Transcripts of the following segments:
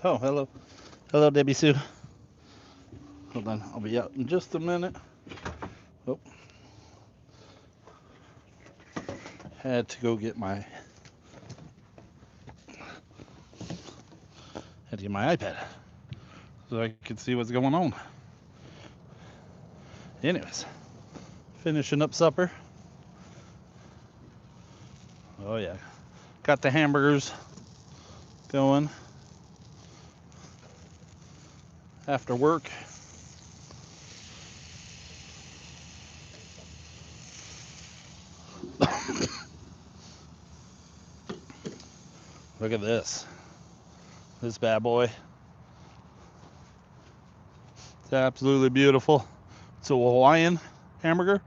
Oh, hello. Hello, Debbie Sue. Hold on. I'll be out in just a minute. Oh, had to go get my iPad so I could see what's going on. Anyways, finishing up supper. Oh yeah, got the hamburgers going after work. Look at this. This bad boy. It's absolutely beautiful. It's a Hawaiian hamburger.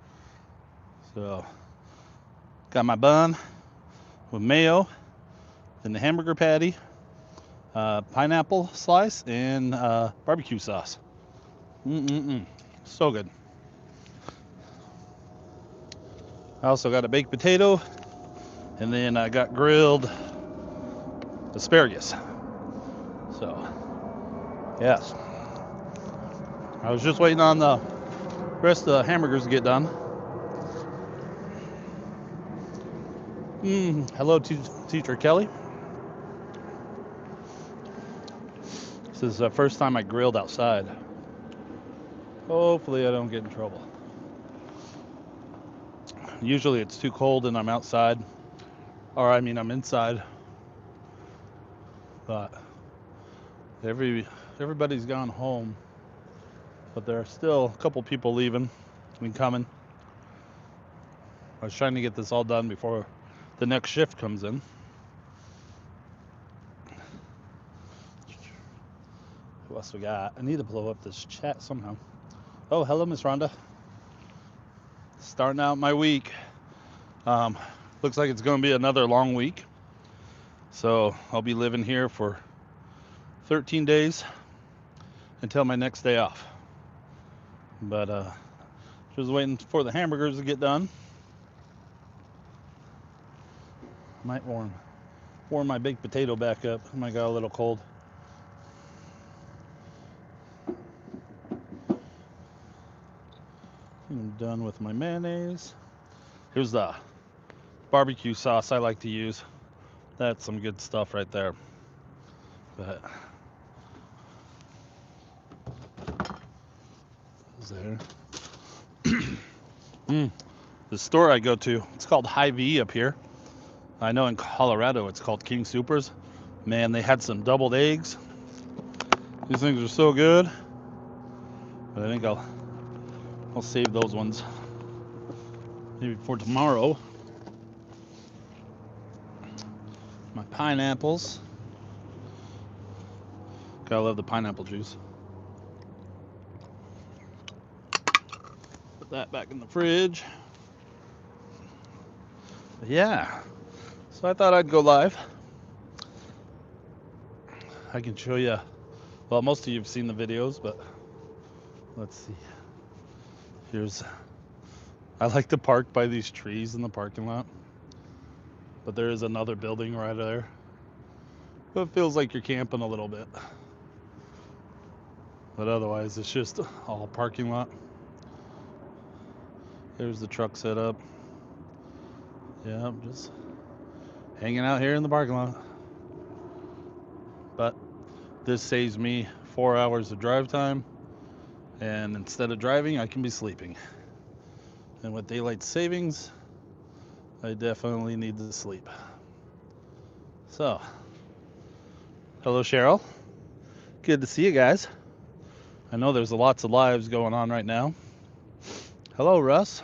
So, got my bun with mayo, then the hamburger patty, pineapple slice, and barbecue sauce. Mm-mm-mm. So good. I also got a baked potato, and then I got grilled asparagus. So, yes. I was just waiting on the rest of the hamburgers to get done. Hello, Teacher Kelly. This is the first time I grilled outside. Hopefully, I don't get in trouble. Usually, it's too cold and I'm outside, or I mean, I'm inside. But everybody's gone home, but there are still a couple people leaving and coming. I was trying to get this all done before the next shift comes in. What else we got? I need to blow up this chat somehow. Oh, hello, Miss Rhonda. Starting out my week. Looks like it's going to be another long week. So I'll be living here for 13 days until my next day off. But just waiting for the hamburgers to get done. Might warm my baked potato back up. It might got a little cold. I'm done with my mayonnaise. Here's the barbecue sauce I like to use. That's some good stuff right there. But is there? The store I go to, it's called Hy-Vee up here. I know in Colorado it's called King Supers. Man, they had some doubled eggs. These things are so good. But I think I'll save those ones maybe for tomorrow. My pineapples. Gotta love the pineapple juice. Put that back in the fridge. But yeah. So I thought I'd go live. I can show you. Well, most of you have seen the videos, but let's see. I like to park by these trees in the parking lot. But there is another building right there. But it feels like you're camping a little bit. But otherwise, it's just all parking lot. There's the truck set up. Yeah, I'm just hanging out here in the parking lot. But this saves me 4 hours of drive time. And instead of driving, I can be sleeping. And with daylight savings, I definitely need to sleep. So, hello, Cheryl. Good to see you guys. I know there's lots of lives going on right now. Hello, Russ.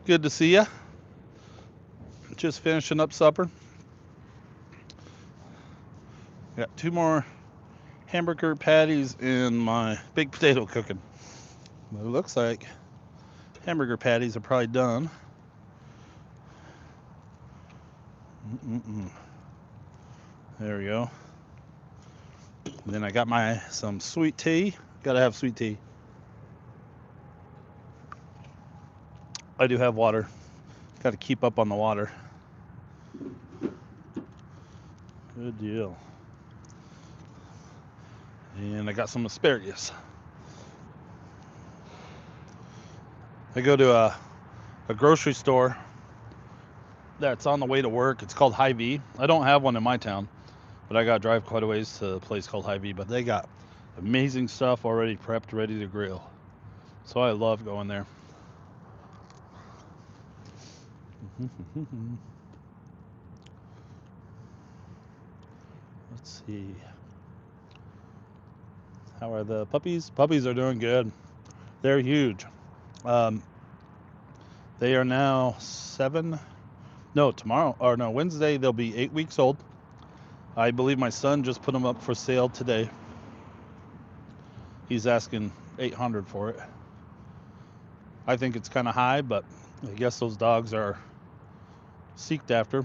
Good to see you. Just finishing up supper. Got 2 more hamburger patties and my baked potato cooking. It looks like hamburger patties are probably done. There we go. And then I got some sweet tea. Gotta have sweet tea. I do have water. Gotta keep up on the water. Good deal. And I got some asparagus. I go to a grocery store that's on the way to work. It's called Hy-Vee. I don't have one in my town, but I got to drive quite a ways to a place called Hy-Vee. But they got amazing stuff already prepped, ready to grill. So I love going there. Let's see. How are the puppies? Puppies are doing good. They're huge. They are now Wednesday they'll be 8 weeks old. I believe my son just put them up for sale today. He's asking $800 for it. I think it's kind of high, but I guess those dogs are seeked after.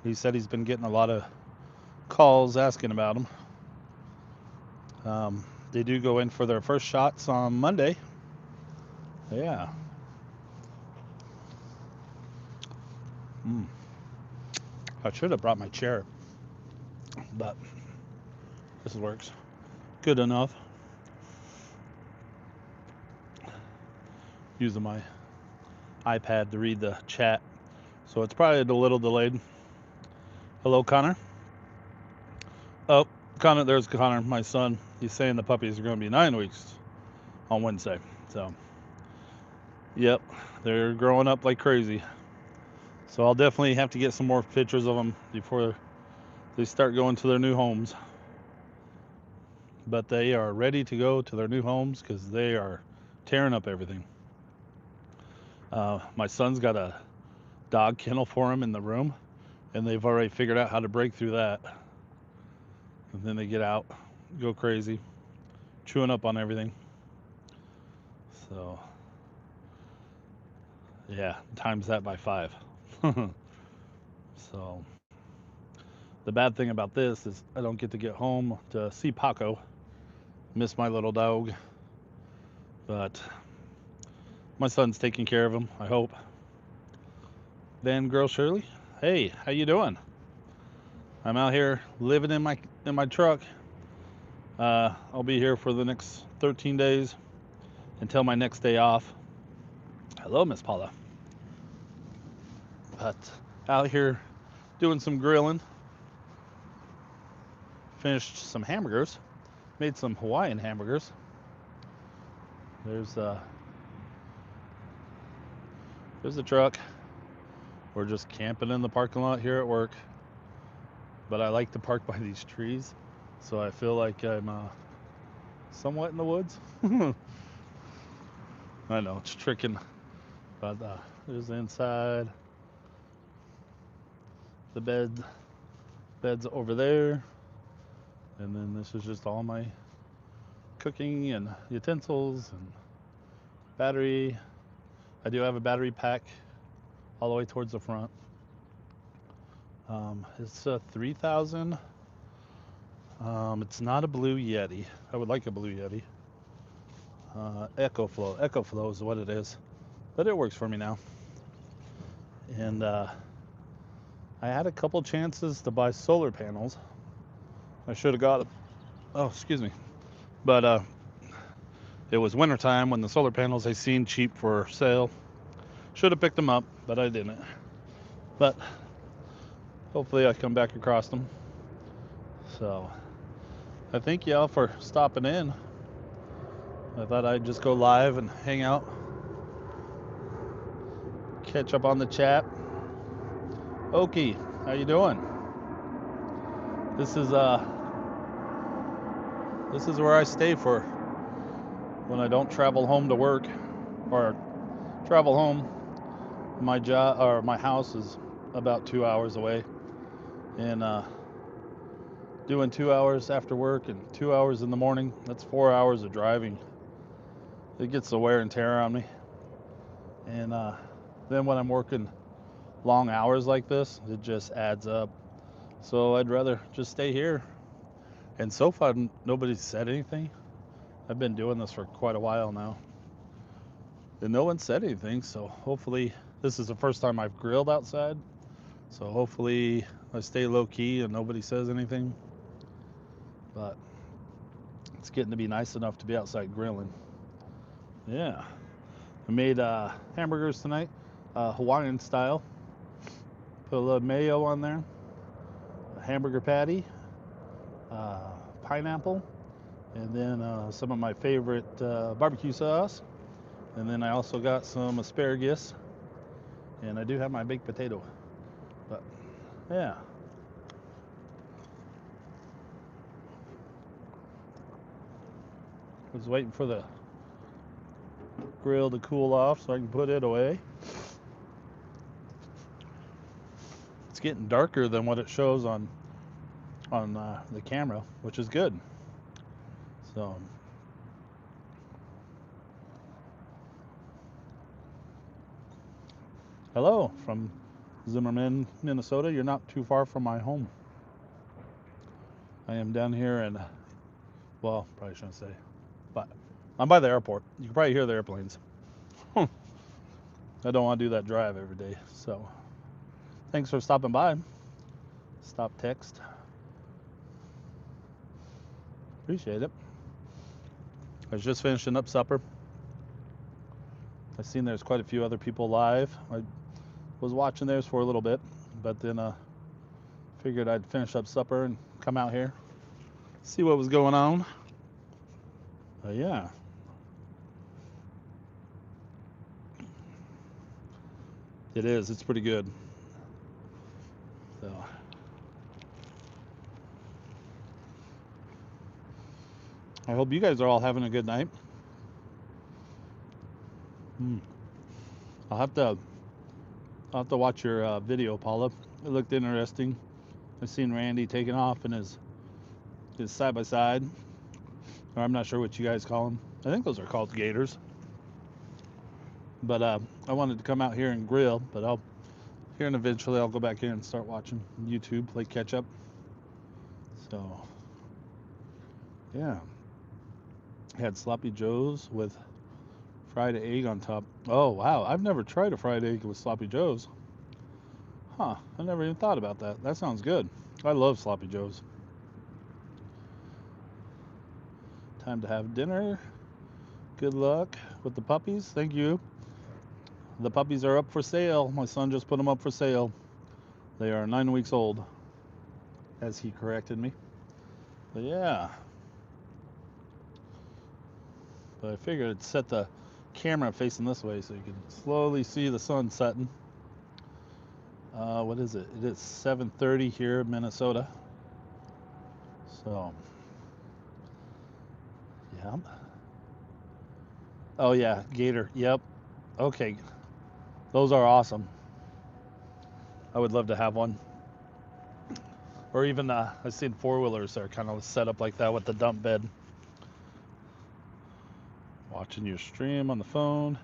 He said he's been getting a lot of calls asking about them. They do go in for their first shots on Monday. Yeah. I should have brought my chair, but this works good enough. Using my iPad to read the chat, so it's probably a little delayed. Hello, Connor. Oh, Connor, there's Connor, my son. He's saying the puppies are going to be 9 weeks on Wednesday. So, yep, they're growing up like crazy. So I'll definitely have to get some more pictures of them before they start going to their new homes. But they are ready to go to their new homes because they are tearing up everything. My son's got a dog kennel for him in the room, and they've already figured out how to break through that. And then they get out, go crazy, chewing up on everything. So, yeah, times that by 5. So, the bad thing about this is I don't get to get home to see Paco. Miss my little dog. But my son's taking care of him, I hope. Then Girl Shirley, hey, how you doing? I'm out here living in my truck. I'll be here for the next 13 days until my next day off. Hello, Miss Paula. But out here doing some grilling. Finished some hamburgers. Made some Hawaiian hamburgers. There's the truck. We're just camping in the parking lot here at work. But I like to park by these trees, so I feel like I'm somewhat in the woods. I know, it's tricking. But there's the inside. The bed's over there. And then this is just all my cooking and utensils and battery. I do have a battery pack all the way towards the front. It's a 3000. It's not a Blue Yeti. I would like a Blue Yeti. EcoFlow is what it is, but it works for me now. And I had a couple chances to buy solar panels. I should have got them. Oh, excuse me. But it was wintertime when the solar panels I seen cheap for sale. Should have picked them up, but I didn't. But hopefully I come back across them. So I thank y'all for stopping in. I thought I'd just go live and hang out, catch up on the chat. Okie, how you doing? This is where I stay for when I don't travel home to work or travel home. My job or my house is about 2 hours away, and doing 2 hours after work and 2 hours in the morning, that's 4 hours of driving. It gets the wear and tear on me. And then when I'm working long hours like this, it just adds up. So I'd rather just stay here. And so far, nobody's said anything. I've been doing this for quite a while now, and no one said anything. So hopefully, this is the first time I've grilled outside. So hopefully I stay low key and nobody says anything. But It's getting to be nice enough to be outside grilling. Yeah. I made hamburgers tonight, Hawaiian style. Put a little mayo on there, a hamburger patty, uh, pineapple, and then some of my favorite barbecue sauce. And then I also got some asparagus, and I do have my baked potato. But yeah. Was waiting for the grill to cool off so I can put it away. It's getting darker than what it shows on the camera, which is good. So hello from Zimmerman, Minnesota. You're not too far from my home. I am down here in, well, probably shouldn't say, but I'm by the airport. You can probably hear the airplanes. I don't want to do that drive every day. So thanks for stopping by. Stop text. Appreciate it. I was just finishing up supper. I've seen there's quite a few other people live. I was watching theirs for a little bit, but then figured I'd finish up supper and come out here, see what was going on. Yeah. It is. It's pretty good. So I hope you guys are all having a good night. I'll have to watch your video, Paula. It looked interesting. I've seen Randy taking off in his side by side, or I'm not sure what you guys call them. I think those are called gators. But I wanted to come out here and grill, but and eventually I'll go back here and start watching YouTube, play catch up. So yeah, had sloppy joes with fried egg on top. Oh wow, I've never tried a fried egg with sloppy joes. Huh, I never even thought about that. That sounds good. I love sloppy joes. Time to have dinner. Good luck with the puppies. Thank you. The puppies are up for sale. My son just put them up for sale. They are 9 weeks old, as he corrected me. But yeah. But I figured I'd set the camera facing this way so you can slowly see the sun setting. What is it? It is 7:30 here in Minnesota. So, yeah. Oh yeah, gator. Yep. Okay. Those are awesome. I would love to have one. Or even I've seen four-wheelers that are kind of set up like that with the dump bed. Watching your stream on the phone.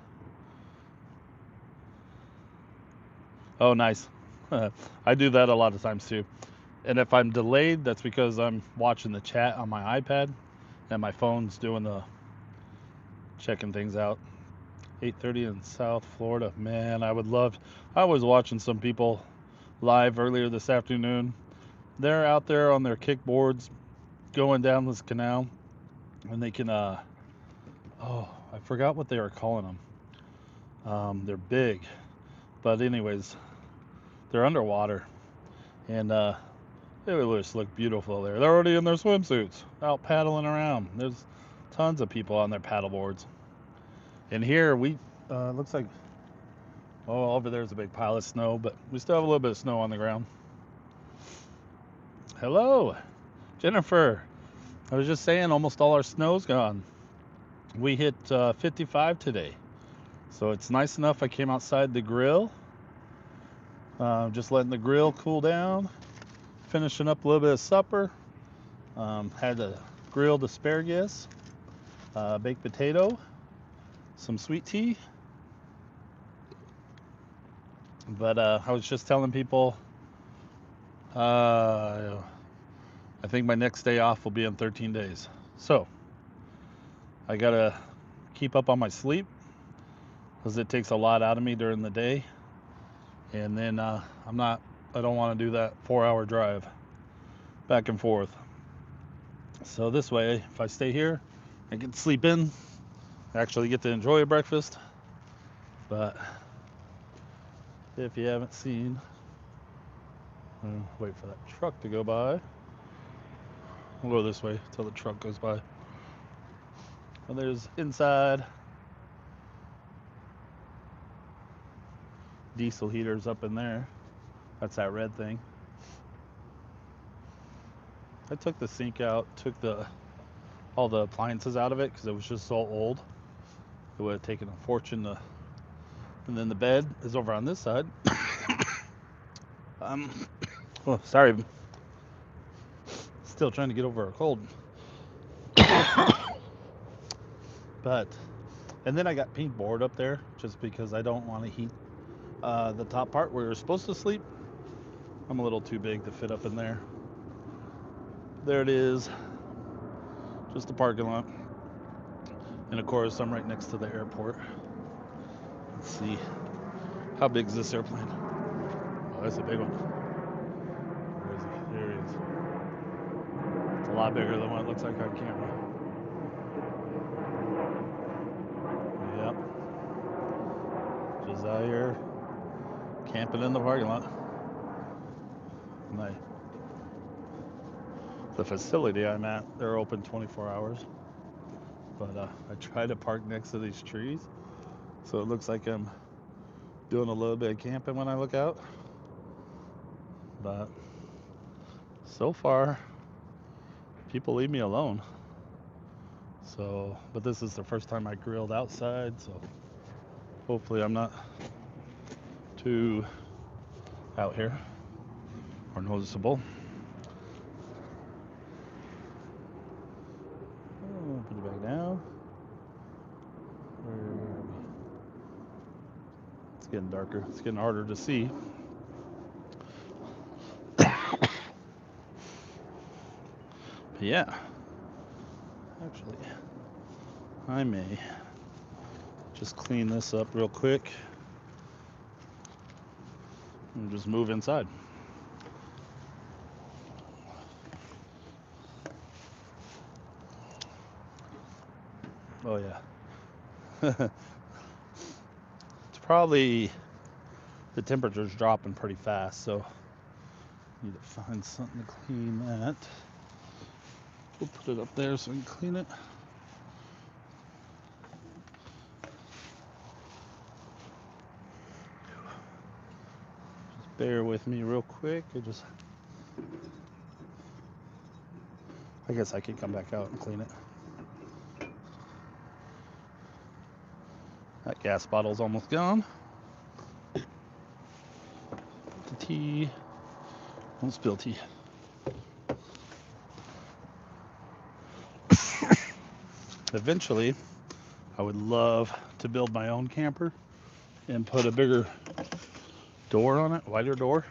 Oh, nice. I do that a lot of times too. And if I'm delayed, that's because I'm watching the chat on my iPad and my phone's doing the checking things out. 8:30 in South Florida. Man, I was watching some people live earlier this afternoon. They're out there on their kickboards going down this canal, and they can I forgot what they were calling them. They're big, but anyways, they're underwater, and it would just look beautiful there. They're already in their swimsuits, out paddling around. There's tons of people on their paddle boards. And here we looks like, oh, over there's a big pile of snow, but we still have a little bit of snow on the ground. Hello, Jennifer. I was just saying, almost all our snow's gone. We hit 55 today, so it's nice enough. I came outside the grill, just letting the grill cool down, finishing up a little bit of supper. Had a grilled asparagus, baked potato, some sweet tea. But I was just telling people, I think my next day off will be in 13 days. So I gotta keep up on my sleep because it takes a lot out of me during the day. And then I don't want to do that 4-hour drive back and forth. So this way, if I stay here, I can sleep in, actually get to enjoy a breakfast. But if you haven't seen, wait for that truck to go by. We'll go this way till the truck goes by. And there's inside diesel heaters up in there. That's that red thing. I took the sink out, took all the appliances out of it because it was just so old. It would have taken a fortune to. And then the bed is over on this side. Oh, sorry. Still trying to get over a cold. But, and then I got pink board up there just because I don't want to heat the top part where you're supposed to sleep. I'm a little too big to fit up in there. There it is. Just a parking lot. And of course, I'm right next to the airport. Let's see. How big is this airplane? Oh, that's a big one. Where is he? There he is. It's a lot bigger than what it looks like on camera. Yep. Just out here camping in the parking lot. The facility I'm at, they're open 24 hours. But I try to park next to these trees, so it looks like I'm doing a little bit of camping when I look out. But so far, people leave me alone. So, but this is the first time I grilled outside, so hopefully I'm not too out here or noticeable. Oh, put it back down. Where are we? It's getting darker. It's getting harder to see. Yeah, actually, I may just clean this up real quick and just move inside. Oh yeah. It's probably, the temperature's dropping pretty fast, so need to find something to clean that. We'll put it up there so we can clean it. Just bear with me real quick. I guess I could come back out and clean it. That gas bottle's almost gone. The tea. Don't spill tea. Eventually, I would love to build my own camper and put a bigger door on it, wider door.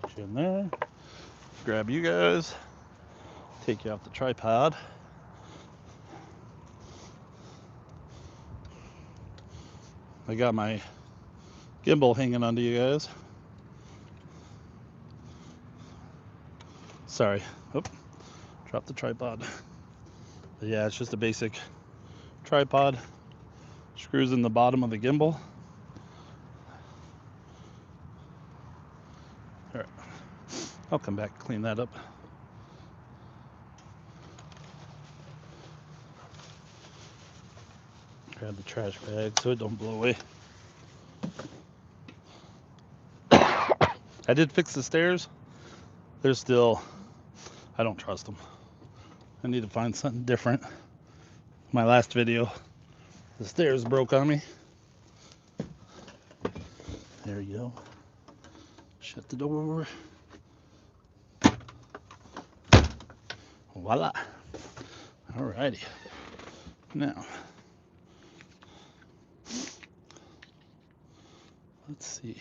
Put you in there. Grab you guys. Take you off the tripod. I got my gimbal hanging onto you guys. Sorry. Oh, dropped the tripod. But yeah, it's just a basic tripod. Screws in the bottom of the gimbal. All right. I'll come back and clean that up. Grab the trash bag so it don't blow away. I did fix the stairs. They're still, I don't trust them. I need to find something different. My last video, the stairs broke on me. There you go. Shut the door. Voila. Alrighty. Now, let's see.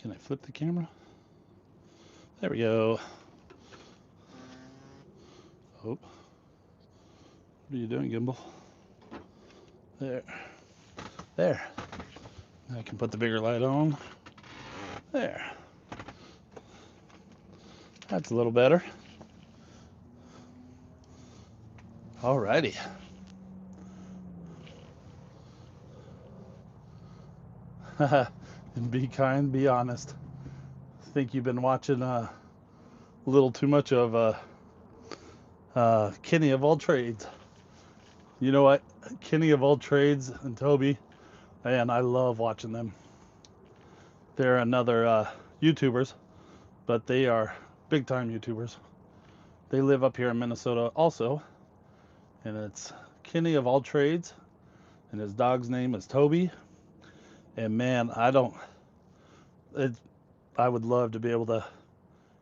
Can I flip the camera? There we go. Oh. What are you doing, gimbal? There. There. I can put the bigger light on. There. That's a little better. Alrighty. And be kind, be honest. I think you've been watching a little too much of Kenny of all trades. You know what? Kenny of all trades and Toby, man, I love watching them. They're another YouTubers, but they are big time YouTubers. They live up here in Minnesota also, and it's Kenny of all trades, and his dog's name is Toby. And man, I would love to be able to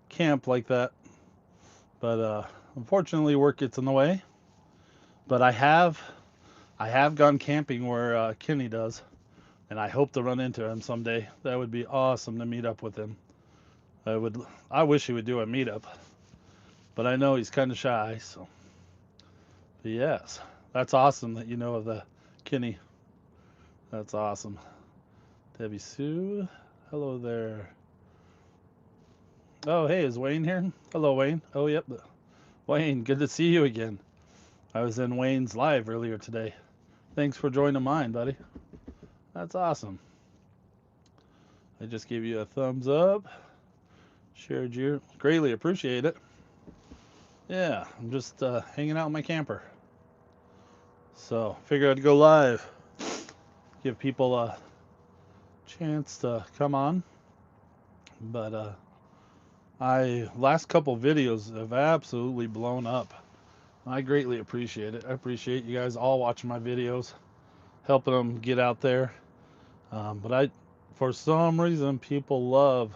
camp like that, but unfortunately work gets in the way. But I have gone camping where Kenny does, and I hope to run into him someday. That would be awesome to meet up with him. I wish he would do a meetup, but I know he's kind of shy. So, but yes, that's awesome that you know of the Kenny. That's awesome. Debbie Sue, hello there. Oh, hey, is Wayne here? Hello, Wayne. Oh, yep. Wayne, good to see you again. I was in Wayne's live earlier today. Thanks for joining mine, buddy. That's awesome. I just gave you a thumbs up. Shared you. Greatly appreciate it. Yeah, I'm just hanging out in my camper. So, figured I'd go live. Give people a chance to come on. But last couple videos have absolutely blown up. I greatly appreciate it. I appreciate you guys all watching my videos, helping them get out there. But for some reason, people love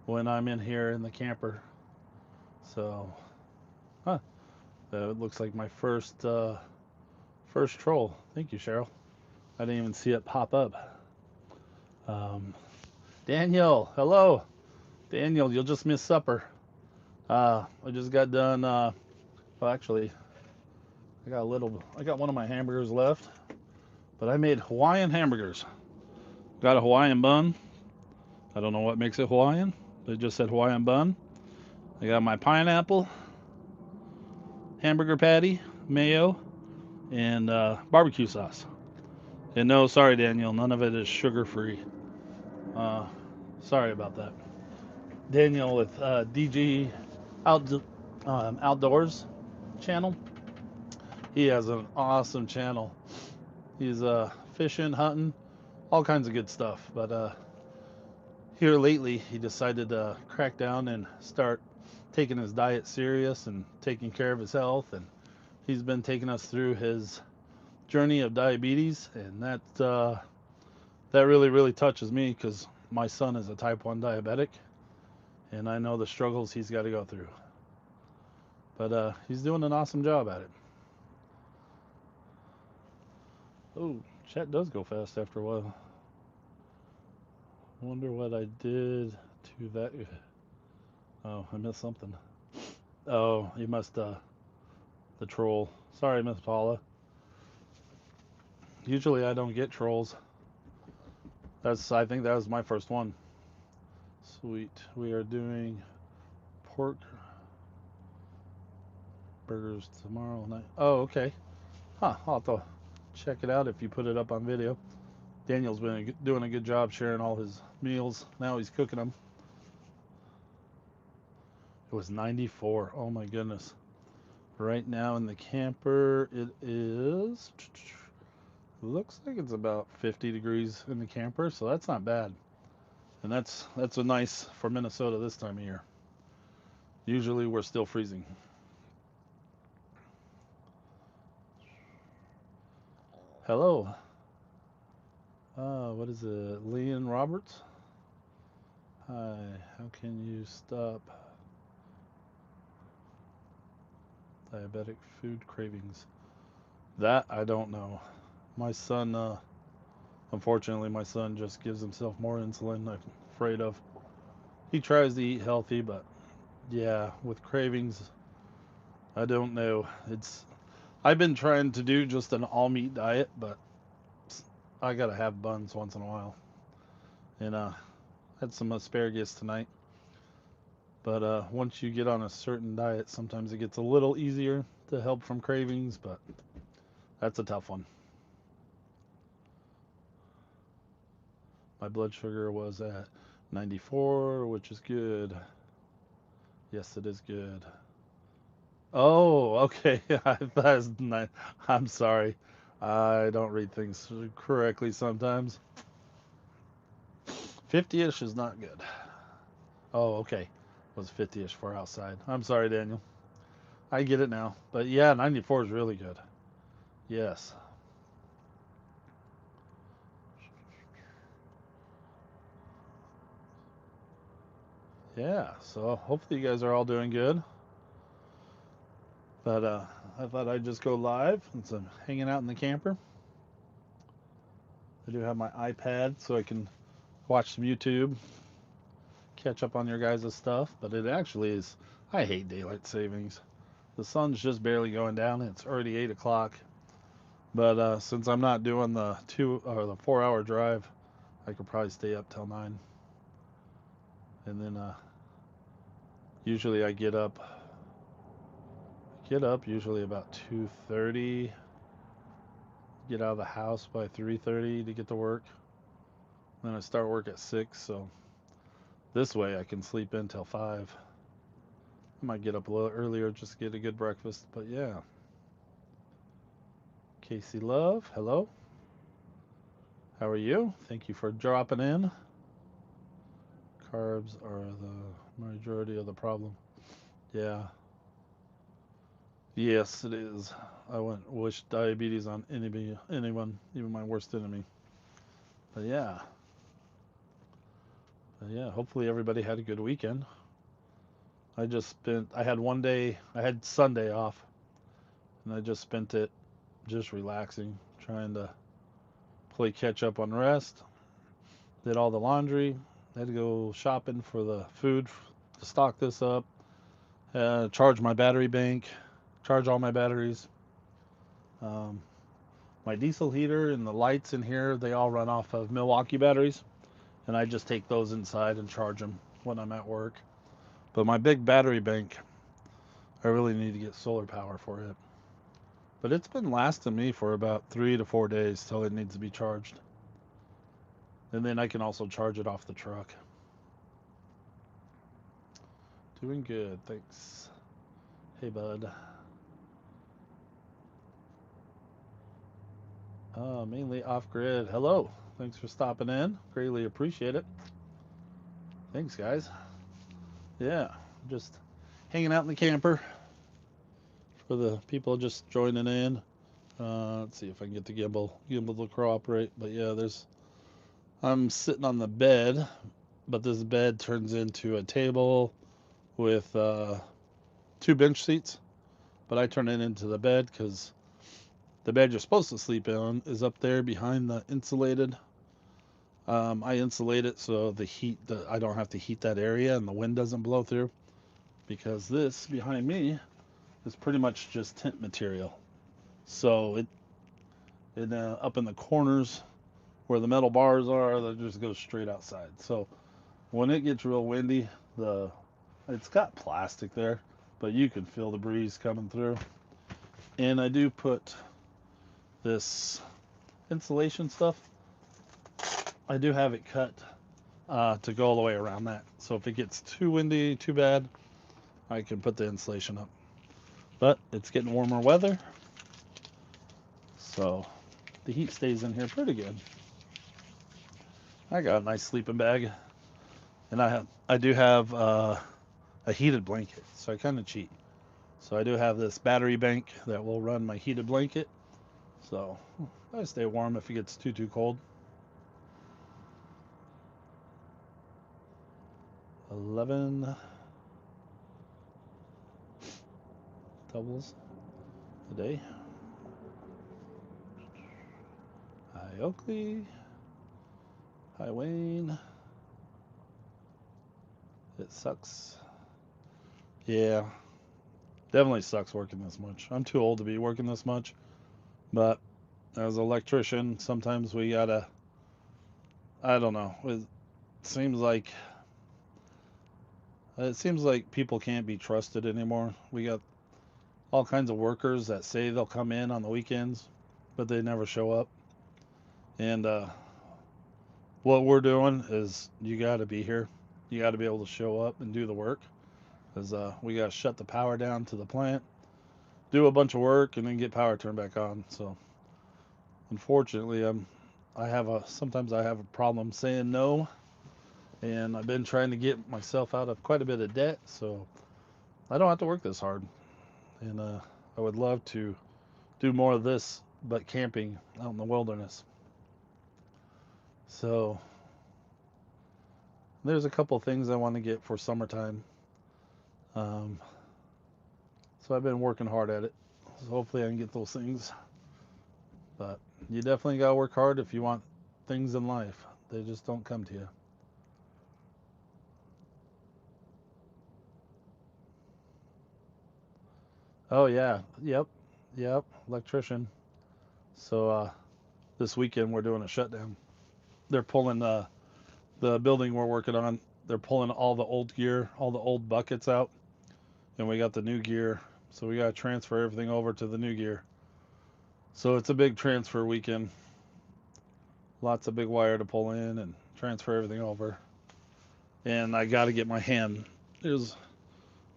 when I'm in here in the camper. So, that looks like my first troll. Thank you, Cheryl. I didn't even see it pop up. Daniel, hello. Daniel, you'll just miss supper. I just got done. Well, actually, I got one of my hamburgers left, but I made Hawaiian hamburgers. Got a Hawaiian bun. I don't know what makes it Hawaiian, but it just said Hawaiian bun. I got my pineapple, hamburger patty, mayo, and barbecue sauce. And no, sorry, Daniel, none of it is sugar-free. Sorry about that. Daniel with DG Outdoors channel. He has an awesome channel. He's fishing, hunting, all kinds of good stuff. But here lately, he decided to crack down and start taking his diet serious and taking care of his health. And he's been taking us through his journey of diabetes, and that really, really touches me because my son is a type 1 diabetic, and I know the struggles he's got to go through. But he's doing an awesome job at it. Oh, chat does go fast after a while. Wonder what I did to that. Oh, I missed something. Oh, you must, the troll. Sorry, Miss Paula. Usually I don't get trolls. I think that was my first one. Sweet. We are doing pork burgers tomorrow night. Oh, okay. I'll have to check it out if you put it up on video. Daniel's been doing a good job sharing all his meals. Now he's cooking them. It was 94. Oh my goodness. Right now in the camper, it is. Looks like it's about 50 degrees in the camper, so that's not bad. And that's a nice for Minnesota this time of year. Usually we're still freezing. Hello. What is it? Leon Roberts? Hi. How can you stop diabetic food cravings? That I don't know. My son, unfortunately, my son just gives himself more insulin. I'm afraid of. He tries to eat healthy, but yeah, with cravings, I don't know. I've been trying to do just an all meat diet, but I gotta have buns once in a while. And had some asparagus tonight. But once you get on a certain diet, sometimes it gets a little easier to help from cravings, but that's a tough one. My blood sugar was at 94, which is good. Yes, it is good. Oh, okay. I'm sorry. I don't read things correctly sometimes. 50-ish is not good. Oh, okay. It was 50-ish for outside. I'm sorry, Daniel. I get it now. But yeah, 94 is really good. Yes. Yeah. So hopefully you guys are all doing good. But I thought I'd just go live since I'm hanging out in the camper. I do have my iPad so I can watch some YouTube, catch up on your guys' stuff. But it actually is, I hate daylight savings. The sun's just barely going down. It's already 8 o'clock. But since I'm not doing the 4 hour drive, I could probably stay up till 9. And then usually I get up usually about 2:30, get out of the house by 3:30 to get to work. Then I start work at 6, so this way I can sleep in till 5. I might get up a little earlier just to get a good breakfast, but yeah. Casey Love, hello. How are you? Thank you for dropping in. Carbs are the majority of the problem. Yeah. Yes, it is. I wouldn't wish diabetes on anyone, even my worst enemy. But yeah. Hopefully everybody had a good weekend. I had one day, I had Sunday off, and I just spent it just relaxing, trying to play catch up on rest. Did all the laundry. Had to go shopping for the food to stock this up. Charge my battery bank. Charge all my batteries. Um, my diesel heater and the lights in here, they all run off of Milwaukee batteries. And I just take those inside and charge them when I'm at work. But my big battery bank, I really need to get solar power for it. But it's been lasting me for about 3 to 4 days till it needs to be charged. And then I can also charge it off the truck. Doing good, thanks. Hey, bud. Mainly off grid. Hello. Thanks for stopping in. Greatly appreciate it. Thanks, guys. Yeah, just hanging out in the camper for the people just joining in. Let's see if I can get the gimbal to cooperate. But yeah, I'm sitting on the bed, but this bed turns into a table with 2 bench seats. But I turn it into the bed because the bed you're supposed to sleep in is up there behind the insulated. I insulate it so I don't have to heat that area and the wind doesn't blow through, because this behind me is pretty much just tent material. So it up in the corners where the metal bars are, that just goes straight outside. So when it gets real windy, it's got plastic there, but you can feel the breeze coming through. And I do put this insulation stuff. I do have it cut to go all the way around that. So if it gets too windy, too bad, I can put the insulation up. But it's getting warmer weather, so the heat stays in here pretty good. I got a nice sleeping bag, and I do have a heated blanket, so I kind of cheat. So I do have this battery bank that will run my heated blanket, so I stay warm if it gets too cold. 11 doubles a day. Hi Oakley. Hi Wayne. It sucks. Yeah, definitely sucks working this much. I'm too old to be working this much, but As an electrician, sometimes we gotta, I don't know. Seems like it seems like people can't be trusted anymore. We got all kinds of workers that say they'll come in on the weekends, but they never show up. And what we're doing is you got to be here. You got to be able to show up and do the work. Because we got to shut the power down to the plant, do a bunch of work, and then get power turned back on. So unfortunately, sometimes I have a problem saying no, and I've been trying to get myself out of quite a bit of debt, so I don't have to work this hard. And I would love to do more of this, but camping out in the wilderness. So there's a couple things I want to get for summertime. Um, so I've been working hard at it. So hopefully I can get those things. But you definitely gotta work hard if you want things in life. They just don't come to you. Oh yeah, yep, electrician. So this weekend we're doing a shutdown. They're pulling the building we're working on. They're pulling all the old gear, all the old buckets out, and we got the new gear. So we gotta transfer everything over to the new gear. So it's a big transfer weekend. Lots of big wire to pull in and transfer everything over. And I got to get my hand. There's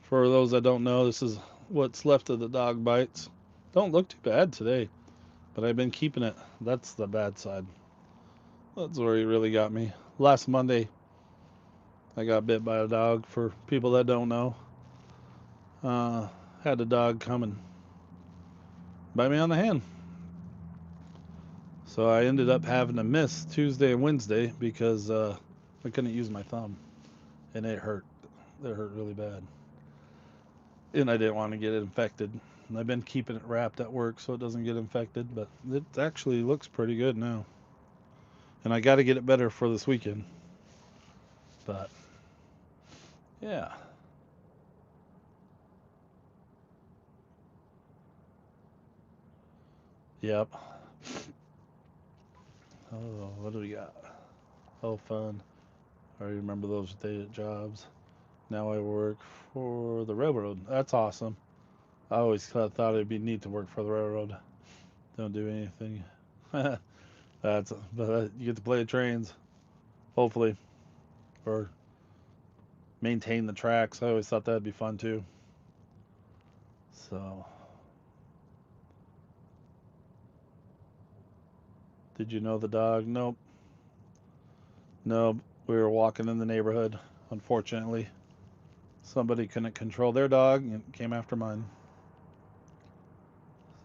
For those that don't know, this is what's left of the dog bites. Don't look too bad today, but I've been keeping it. That's the bad side. That's where he really got me. Last Monday, I got bit by a dog. For people that don't know, uh, had a dog come and bite me on the hand. So I ended up having to miss Tuesday and Wednesday because I couldn't use my thumb, and it hurt. It hurt really bad, and I didn't want to get it infected. And I've been keeping it wrapped at work so it doesn't get infected, but it actually looks pretty good now. And I got to get it better for this weekend. But yeah, yep. Oh, what do we got? Oh, fun. I remember those day jobs. Now I work for the railroad. That's awesome. I always thought it'd be neat to work for the railroad. Don't do anything. But you get to play the trains, hopefully, or maintain the tracks. I always thought that'd be fun too. So, did you know the dog? Nope. No, we were walking in the neighborhood. Unfortunately, somebody couldn't control their dog and came after mine.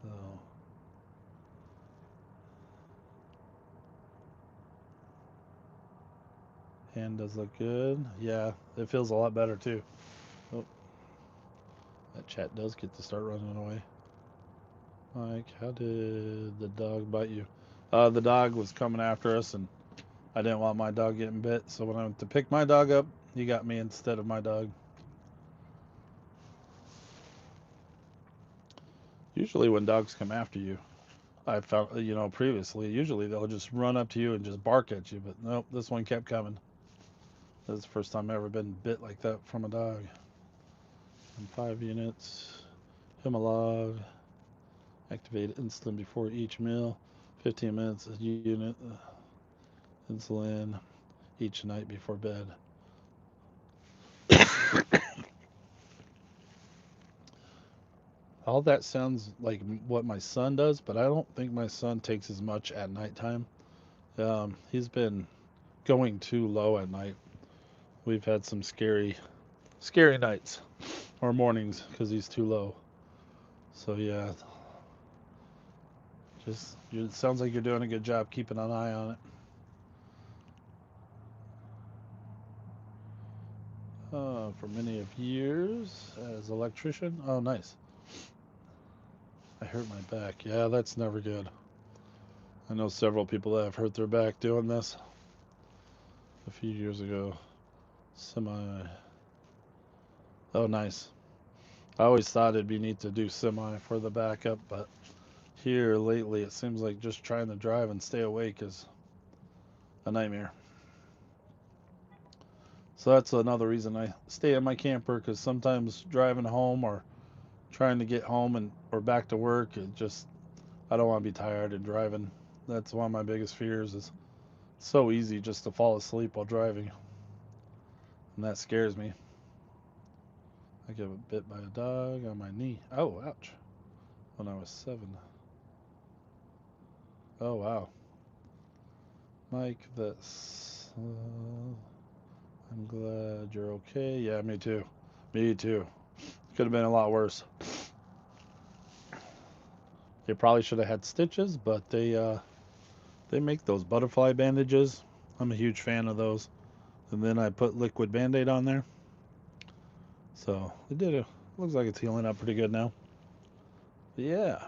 So, hand does look good. Yeah, it feels a lot better too. Oh, that chat does get to start running away. Mike, how did the dog bite you? The dog was coming after us, and I didn't want my dog getting bit. So when I went to pick my dog up, he got me instead of my dog. Usually, when dogs come after you, I found, previously, usually they'll just run up to you and just bark at you. But nope, this one kept coming. This is the first time I've ever been bit like that from a dog. And 5 units. Himalog. Activate insulin before each meal. 15 minutes a unit. Insulin each night before bed. All that sounds like what my son does, but I don't think my son takes as much at nighttime. He's been going too low at night. We've had some scary nights or mornings because he's too low. So yeah, it sounds like you're doing a good job keeping an eye on it. For many of years as electrician. Oh, nice. I hurt my back. Yeah, that's never good. I know several people that have hurt their back doing this a few years ago. Semi. Oh, nice. I always thought it'd be neat to do semi for the backup, but here lately, it seems like just trying to drive and stay awake is a nightmare. So that's another reason I stay in my camper, because sometimes driving home or trying to get home and or back to work, it just I don't want to be tired and driving. That's one of my biggest fears is it's so easy just to fall asleep while driving, and that scares me. I got bit by a dog on my knee. Oh, ouch. When I was 7. Oh, wow. Mike, that's. I'm glad you're okay. Yeah, me too. Me too. Could have been a lot worse. They probably should have had stitches, but they make those butterfly bandages. I'm a huge fan of those. And then I put liquid Band-Aid on there. So it did. Looks like it's healing up pretty good now. But yeah.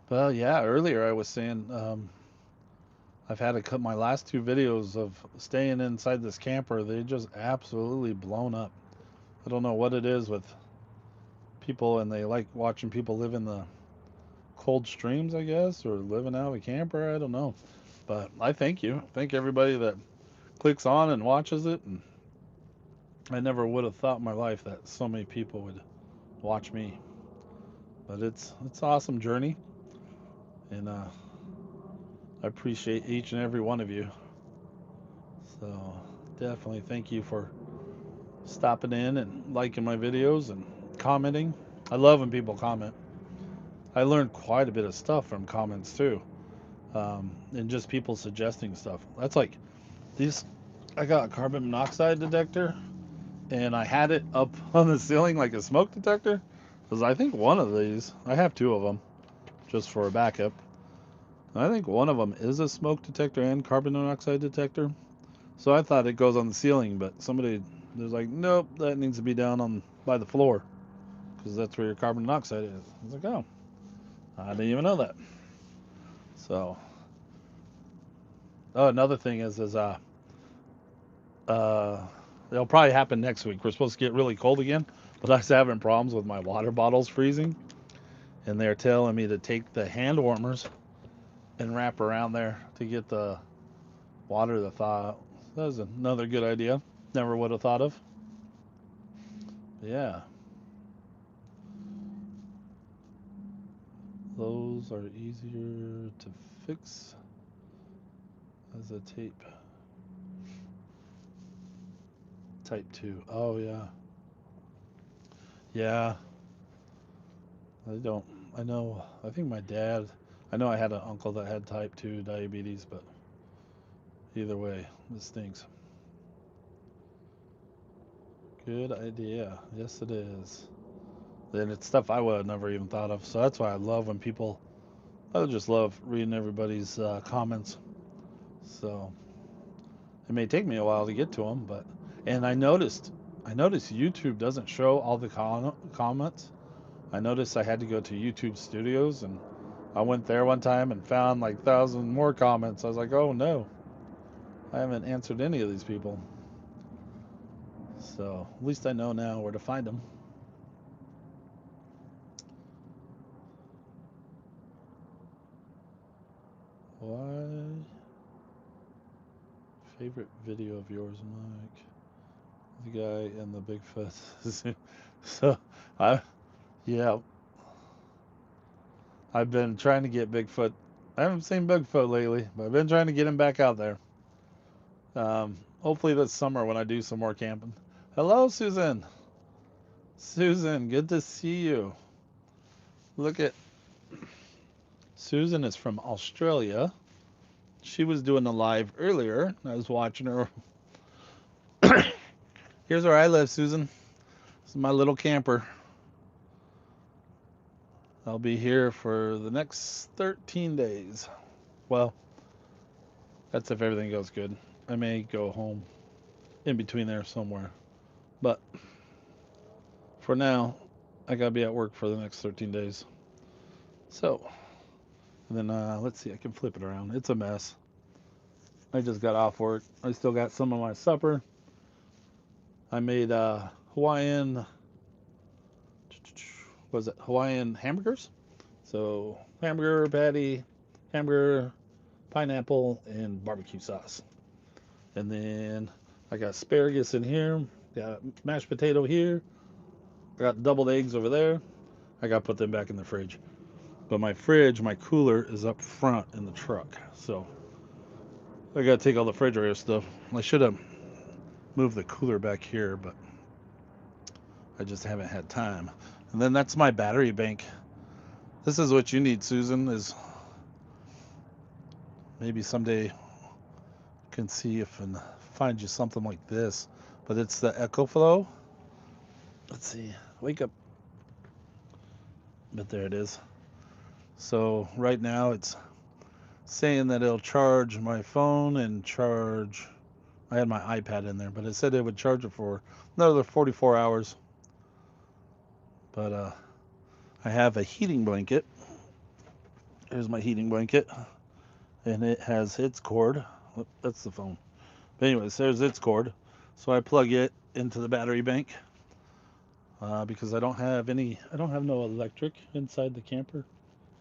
Well, yeah. Earlier I was saying I've had to cut my last 2 videos of staying inside this camper. They just absolutely blown up. I don't know what it is with people, and they like watching people live in the cold streams, I guess, or living out of a camper. I don't know. But I thank you. Thank everybody that clicks on and watches it. And I never would have thought in my life that so many people would watch me. But it's an awesome journey, and I appreciate each and every one of you. So definitely thank you for stopping in and liking my videos and commenting. I love when people comment. I learned quite a bit of stuff from comments too, and just people suggesting stuff. That's like these. I got a carbon monoxide detector, and I had it up on the ceiling like a smoke detector. Because I think one of these, I have 2 of them, just for a backup. I think one of them is a smoke detector and carbon monoxide detector. So I thought it goes on the ceiling, but somebody was like, nope, that needs to be down on by the floor, because that's where your carbon monoxide is. I was like, oh, I didn't even know that. So, oh, another thing is uh, it'll probably happen next week. We're supposed to get really cold again, but I was having problems with my water bottles freezing, and they're telling me to take the hand warmers and wrap around there to get the water to thaw out. That was another good idea. Never would have thought of. Yeah, those are easier to fix as a tape. Type 2. Oh, yeah. Yeah, I don't. I know. I think my dad. I know I had an uncle that had type 2 diabetes, but either way, this stinks. Good idea. Yes, it is. And it's stuff I would have never even thought of. So that's why I love when people. I just love reading everybody's comments. So it may take me a while to get to them, but and I noticed YouTube doesn't show all the comments. I noticed I had to go to YouTube Studios, and I went there one time and found like 1,000 more comments. I was like, oh no, I haven't answered any of these people. So at least I know now where to find them. Why? Favorite video of yours, Mike? The guy in the Bigfoot. So, I yeah, I've been trying to get Bigfoot. I haven't seen Bigfoot lately, but I've been trying to get him back out there. Hopefully this summer when I do some more camping. Hello, Susan. Susan, good to see you. Look at Susan is from Australia. She was doing a live earlier. I was watching her. Here's where I live, Susan. This is my little camper. I'll be here for the next 13 days. Well, that's if everything goes good. I may go home in between there somewhere. But for now, I gotta be at work for the next 13 days. So, and then let's see, I can flip it around. It's a mess. I just got off work. I still got some of my supper. I made Hawaiian was it Hawaiian hamburgers? So hamburger patty, hamburger, pineapple, and barbecue sauce. And then I got asparagus in here. Got mashed potato here. I got doubled eggs over there. I got to put them back in the fridge. But my fridge, my cooler is up front in the truck. So I got to take all the refrigerator stuff. I should have moved the cooler back here, but I just haven't had time. And then that's my battery bank. This is what you need, Susan, is maybe someday can see if and find you something like this. But it's the EcoFlow. Let's see. Wake up. But there it is. So right now it's saying that it'll charge my phone and charge. I had my iPad in there, but it said it would charge it for another 44 hours. But I have a heating blanket. Here's my heating blanket, and it has its cord. Oh, that's the phone. But anyways, there's its cord. So I plug it into the battery bank because I don't have no electric inside the camper.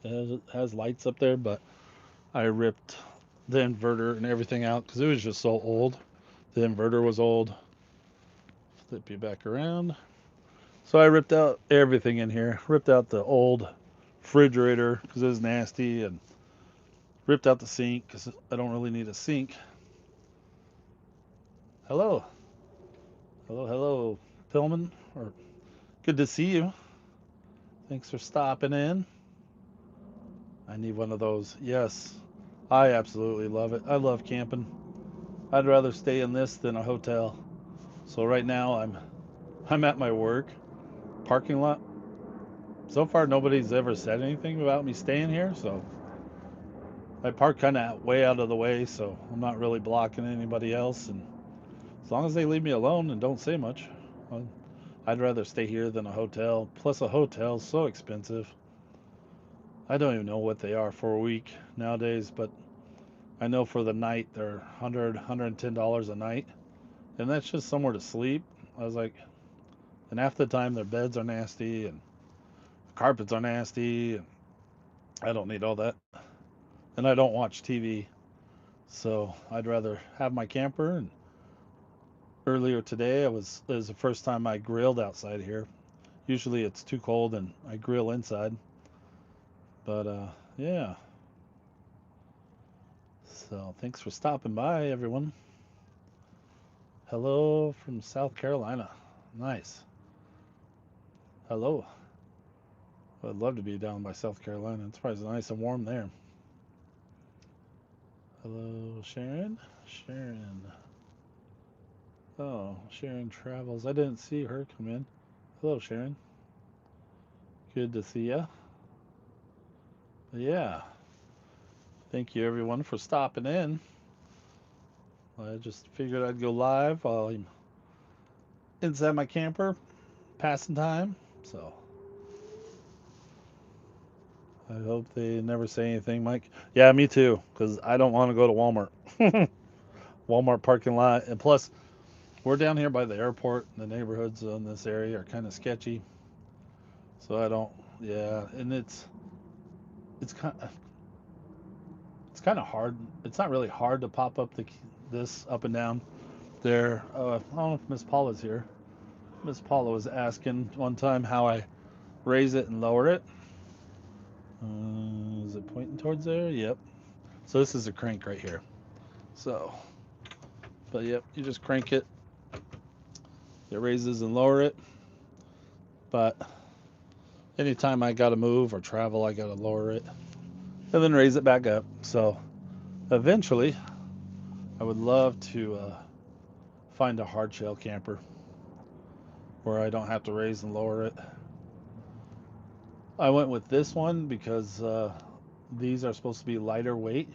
It has lights up there, but I ripped the inverter and everything out because it was just so old. The inverter was old. Flip you back around. So I ripped out everything in here. Ripped out the old refrigerator because it was nasty, and ripped out the sink because I don't really need a sink. Hello. Hello, hello, Pillman. Or good to see you. Thanks for stopping in. I need one of those. Yes, I absolutely love it. I love camping. I'd rather stay in this than a hotel. So right now I'm at my work parking lot. So far nobody's ever said anything about me staying here, so I park kind of way out of the way, so I'm not really blocking anybody else. And as long as they leave me alone and don't say much, I'd rather stay here than a hotel. Plus, a hotel's so expensive. I don't even know what they are for a week nowadays, but I know for the night they're $110 a night, and that's just somewhere to sleep. I was like, and half the time their beds are nasty and the carpets are nasty, and I don't need all that. And I don't watch TV, so I'd rather have my camper. And earlier today, it was the first time I grilled outside here. Usually it's too cold and I grill inside, but yeah. So thanks for stopping by, everyone. Hello from South Carolina. Nice. Hello. I'd love to be down by South Carolina. It's probably nice and warm there. Hello, Sharon. Sharon. Oh, Sharon Travels. I didn't see her come in. Hello, Sharon. Good to see ya. Yeah. Thank you, everyone, for stopping in. I just figured I'd go live while I'm inside my camper, passing time. So I hope they never say anything, Mike. Yeah, me too, because I don't want to go to Walmart. Walmart parking lot. And plus, we're down here by the airport. The neighborhoods in this area are kind of sketchy. So I don't, yeah. And it's kind of, it's kind of hard. It's not really hard to pop up this up and down there. I don't know if Miss Paula's here. Miss Paula was asking one time how I raise it and lower it. Is it pointing towards there? Yep. So this is a crank right here. So, but yep, you just crank it. It raises and lower it. But anytime I gotta move or travel, I gotta lower it and then raise it back up. So eventually, I would love to find a hard shell camper where I don't have to raise and lower it. I went with this one because these are supposed to be lighter weight.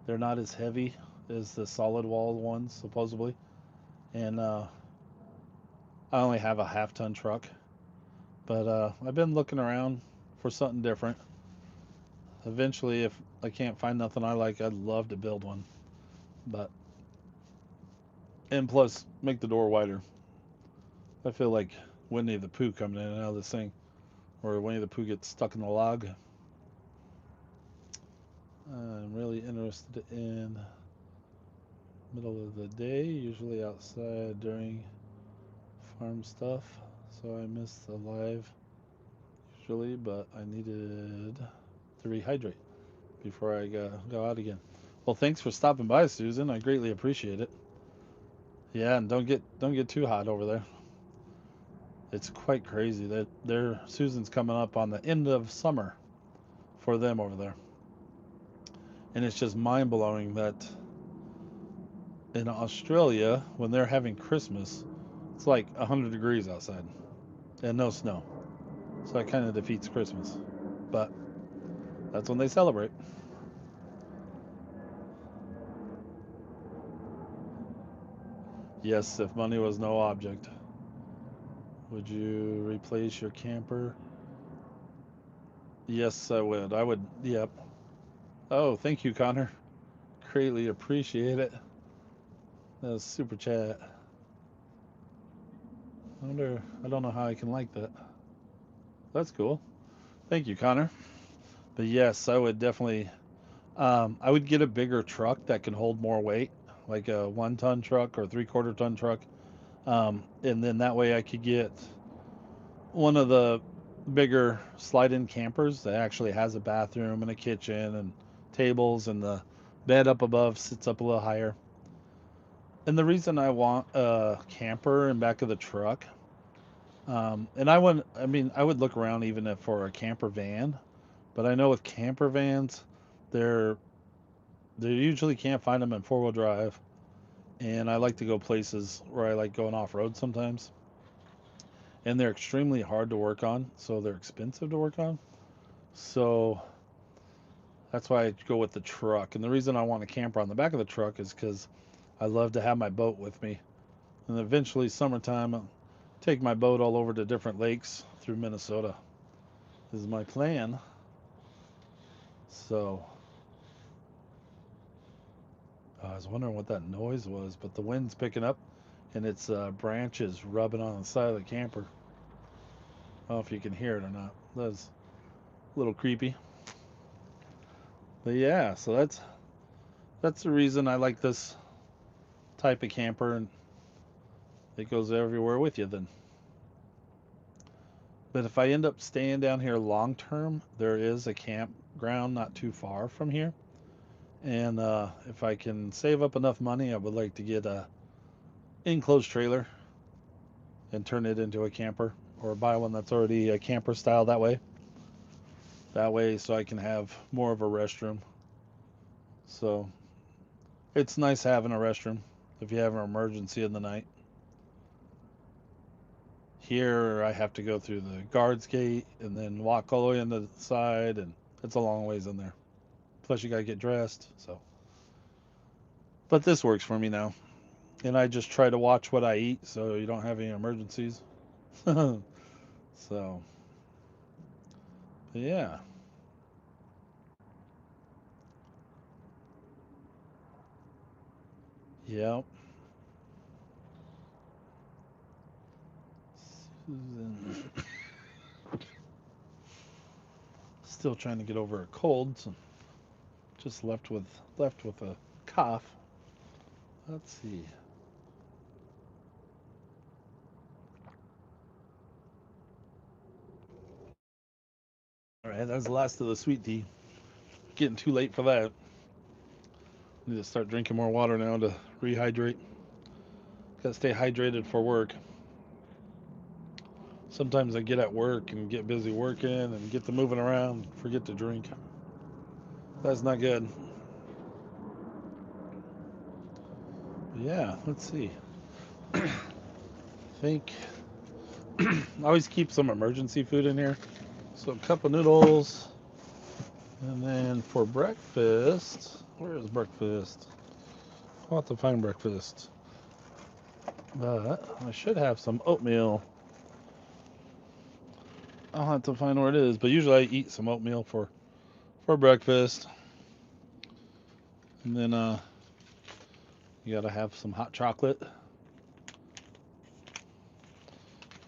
They're not as heavy as the solid wall ones, supposedly. And I only have a half-ton truck. But I've been looking around for something different. Eventually, if I can't find nothing I like, I'd love to build one. But, and plus, make the door wider. I feel like Winnie the Pooh coming in and out of this thing. or Winnie the Pooh gets stuck in the log. I'm really interested in middle of the day, usually outside during farm stuff, so I missed the live usually, but I needed to rehydrate before I go out again. Well, thanks for stopping by, Susan. I greatly appreciate it. Yeah, and don't get too hot over there. It's quite crazy that their Susan's coming up on the end of summer for them over there. And it's just mind-blowing that in Australia, when they're having Christmas, it's like 100 degrees outside and no snow. So that kind of defeats Christmas. But that's when they celebrate. Yes, if money was no object. Would you replace your camper? Yes, I would. I would, yep. Oh, thank you, Connor. Greatly appreciate it. That was super chat. I don't know how I can like that. That's cool. Thank you, Connor. But yes, I would definitely, I would get a bigger truck that can hold more weight, like a 1 ton truck or 3/4 ton truck. And then that way I could get one of the bigger slide-in campers that actually has a bathroom and a kitchen and tables, and the bed up above sits up a little higher. And the reason I want a camper in back of the truck, and I would look around even for a camper van, but I know with camper vans, they're they usually can't find them in 4-wheel drive, and I like to go places where I like going off road sometimes, and they're extremely hard to work on, so they're expensive to work on. So that's why I go with the truck. And the reason I want a camper on the back of the truck is because I love to have my boat with me. And eventually, summertime, I'll take my boat all over to different lakes through Minnesota. This is my plan. So I was wondering what that noise was, but the wind's picking up and it's branches rubbing on the side of the camper. I don't know if you can hear it or not. That's a little creepy. But yeah, so that's the reason I like this type of camper, and it goes everywhere with you then. But if I end up staying down here long term, there is a campground not too far from here. And if I can save up enough money, I would like to get a enclosed trailer and turn it into a camper, or buy one that's already a camper style that way. That way, so I can have more of a restroom. So it's nice having a restroom if you have an emergency in the night. Here, I have to go through the guards gate and then walk all the way into the side, and it's a long ways in there. Plus, you gotta get dressed. So, but this works for me now, and I just try to watch what I eat so you don't have any emergencies. So, yeah. Yep. Susan. Still trying to get over a cold, so just left with a cough. Let's see. All right, that's the last of the sweet tea. Getting too late for that. Need to start drinking more water now to rehydrate. Gotta stay hydrated for work. Sometimes I get at work and get busy working and get to moving around, forget to drink. That's not good. Yeah, let's see. I think I always keep some emergency food in here. So a cup of noodles. And then for breakfast, where is breakfast? I'll have to find breakfast. But I should have some oatmeal. I'll have to find where it is. But usually I eat some oatmeal for breakfast. And then you gotta have some hot chocolate.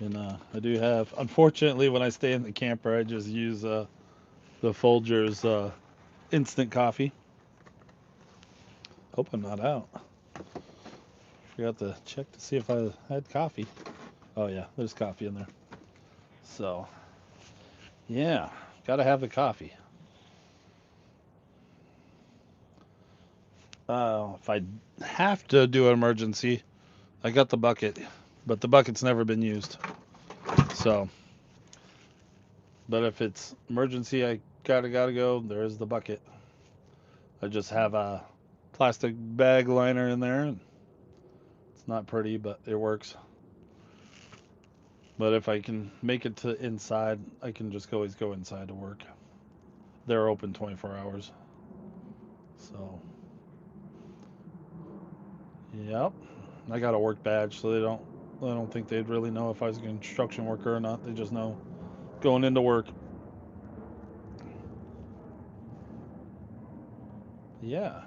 And I do have, unfortunately, when I stay in the camper, I just use the Folgers instant coffee. Hope I'm not out. Forgot to check to see if I had coffee. Oh yeah, there's coffee in there. So yeah, gotta have the coffee. If I have to do an emergency, I got the bucket, but the bucket's never been used. So, but if it's emergency, I gotta go. There's the bucket. I just have a plastic bag liner in there. It's not pretty, but it works. But if I can make it to inside, I can just always go inside to work. They're open 24 hours. So, yep. I got a work badge, so I don't think they'd really know if I was a construction worker or not. They just know going into work. Yeah.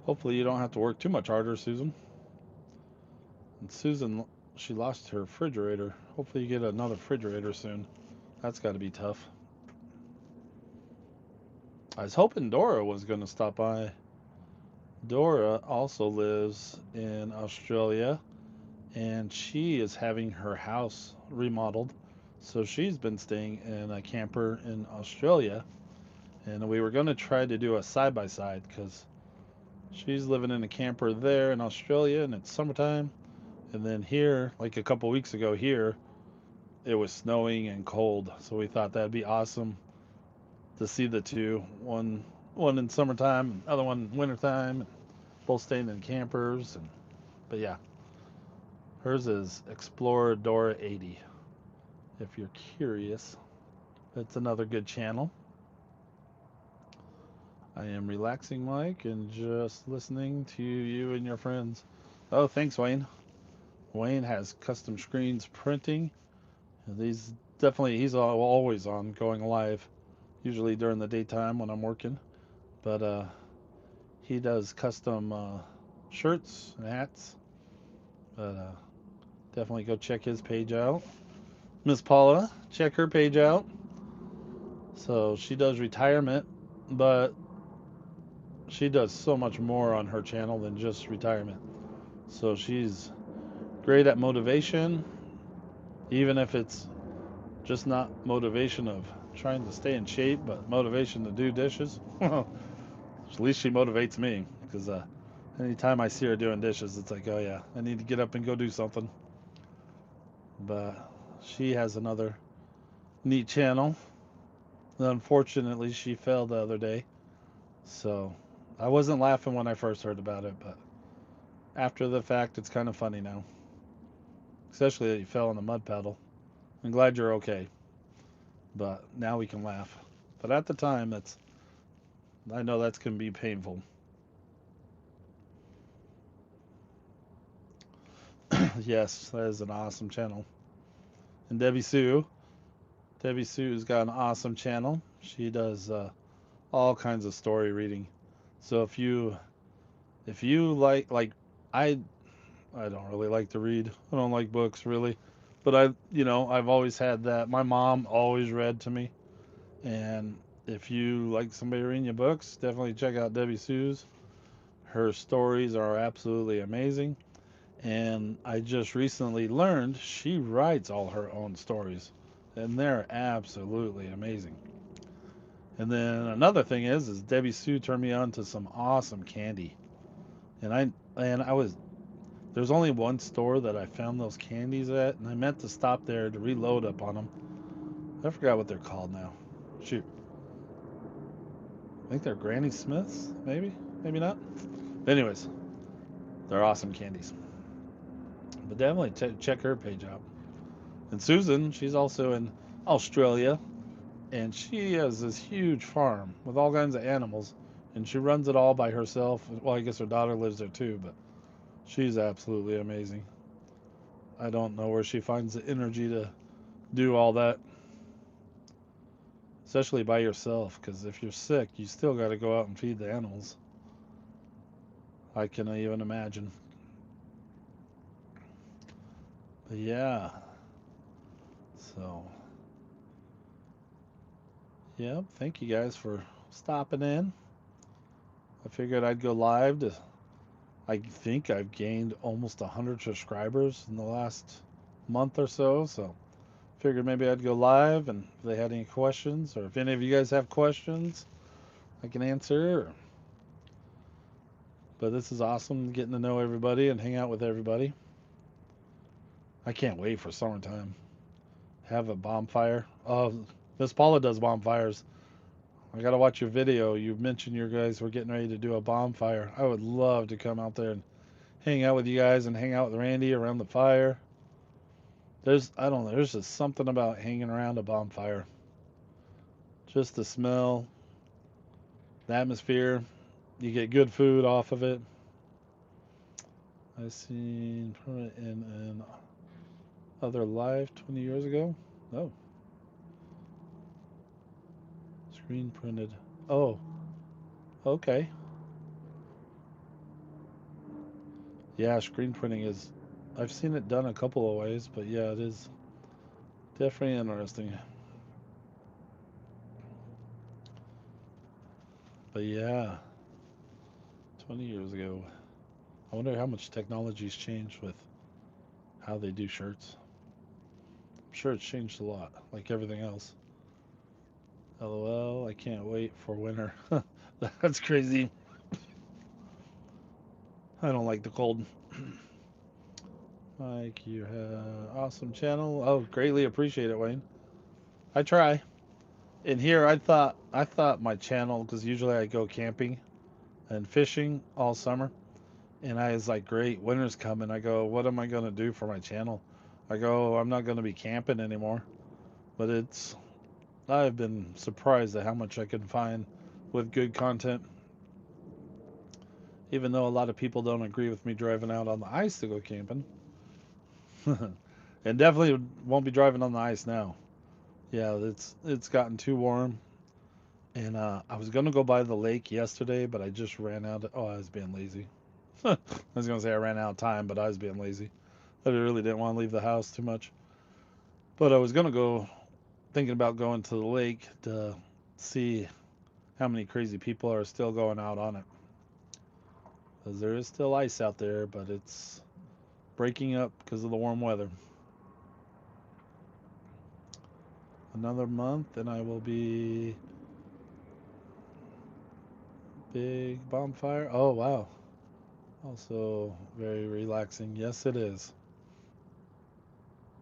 Hopefully you don't have to work too much harder, Susan. And Susan, she lost her refrigerator. Hopefully you get another refrigerator soon. That's got to be tough. I was hoping Dora was going to stop by. Dora also lives in Australia, and she is having her house remodeled. So she's been staying in a camper in Australia, and we were going to try to do a side by side because she's living in a camper there in Australia, and it's summertime. And then here, like a couple weeks ago here, it was snowing and cold. So we thought that'd be awesome to see the two. One in summertime, other one wintertime, both staying in campers. And but yeah, hers is Explorer Dora 80. If you're curious, it's another good channel. I am relaxing, Mike, and just listening to you and your friends. Oh, thanks, Wayne. Wayne has custom screens printing. These definitely, he's always on going live, usually during the daytime when I'm working. But he does custom shirts and hats. But definitely go check his page out. Miss Paula, check her page out. So she does retirement, but she does so much more on her channel than just retirement. So she's great at motivation, even if it's just not motivation of trying to stay in shape, but motivation to do dishes. At least she motivates me because anytime I see her doing dishes, it's like, oh yeah, I need to get up and go do something. But she has another neat channel. Unfortunately, she fell the other day. So I wasn't laughing when I first heard about it, but after the fact, it's kind of funny now. Especially that you fell in the mud puddle. I'm glad you're okay, but now we can laugh. But at the time, I know that's going to be painful. Yes, that is an awesome channel. And Debbie Sue's got an awesome channel. She does all kinds of story reading. So if you like I I don't really like to read. I don't like books really. But I've always had that. My mom always read to me. And if you like somebody reading your books, definitely check out Debbie Sue's. Her stories are absolutely amazing. And I just recently learned she writes all her own stories. And they're absolutely amazing. And then another thing is Debbie Sue turned me on to some awesome candy. And I was there's only one store that I found those candies at, and I meant to stop there to reload up on them. I forgot what they're called now. Shoot, I think they're Granny Smiths, maybe, maybe not. Anyways, they're awesome candies. But definitely check her page out. And Susan, she's also in Australia, and she has this huge farm with all kinds of animals, and she runs it all by herself. Well, I guess her daughter lives there too, but she's absolutely amazing. I don't know where she finds the energy to do all that, especially by yourself, because if you're sick, you still got to go out and feed the animals. I can even imagine. But yeah, so yep. Thank you guys for stopping in. I figured I'd go live to. I think I've gained almost 100 subscribers in the last month or so. So figured maybe I'd go live, and if they had any questions, or if any of you guys have questions, I can answer. But this is awesome, getting to know everybody and hang out with everybody. I can't wait for summertime. Have a bonfire. Oh, Miss Paula does bonfires. I gotta watch your video. You mentioned you guys were getting ready to do a bonfire. I would love to come out there and hang out with you guys and hang out with Randy around the fire. I don't know, there's just something about hanging around a bonfire. Just the smell, the atmosphere. You get good food off of it. I seen her in another live 20 years ago. Oh, screen printed. Oh, okay. Yeah, screen printing is. I've seen it done a couple of ways, but yeah, it is definitely interesting. But yeah, 20 years ago. I wonder how much technology's changed with how they do shirts. I'm sure it's changed a lot, like everything else. LOL, I can't wait for winter. That's crazy. I don't like the cold. Mike, you have awesome channel. Oh, greatly appreciate it, Wayne. I try. In here, I thought my channel, because usually I go camping and fishing all summer, and I was like, great, winter's coming. I go, what am I gonna do for my channel? I go, I'm not gonna be camping anymore. But I've been surprised at how much I can find with good content, even though a lot of people don't agree with me driving out on the ice to go camping. And definitely won't be driving on the ice now. Yeah, it's gotten too warm. And I was gonna go by the lake yesterday, but I just ran out. Oh, I was being lazy. I was gonna say I ran out of time, but I was being lazy. I really didn't want to leave the house too much. But I was gonna go, thinking about going to the lake to see how many crazy people are still going out on it. Because there is still ice out there, but it's breaking up because of the warm weather. Another month, and I will be big bonfire. Oh wow! Also very relaxing. Yes, it is.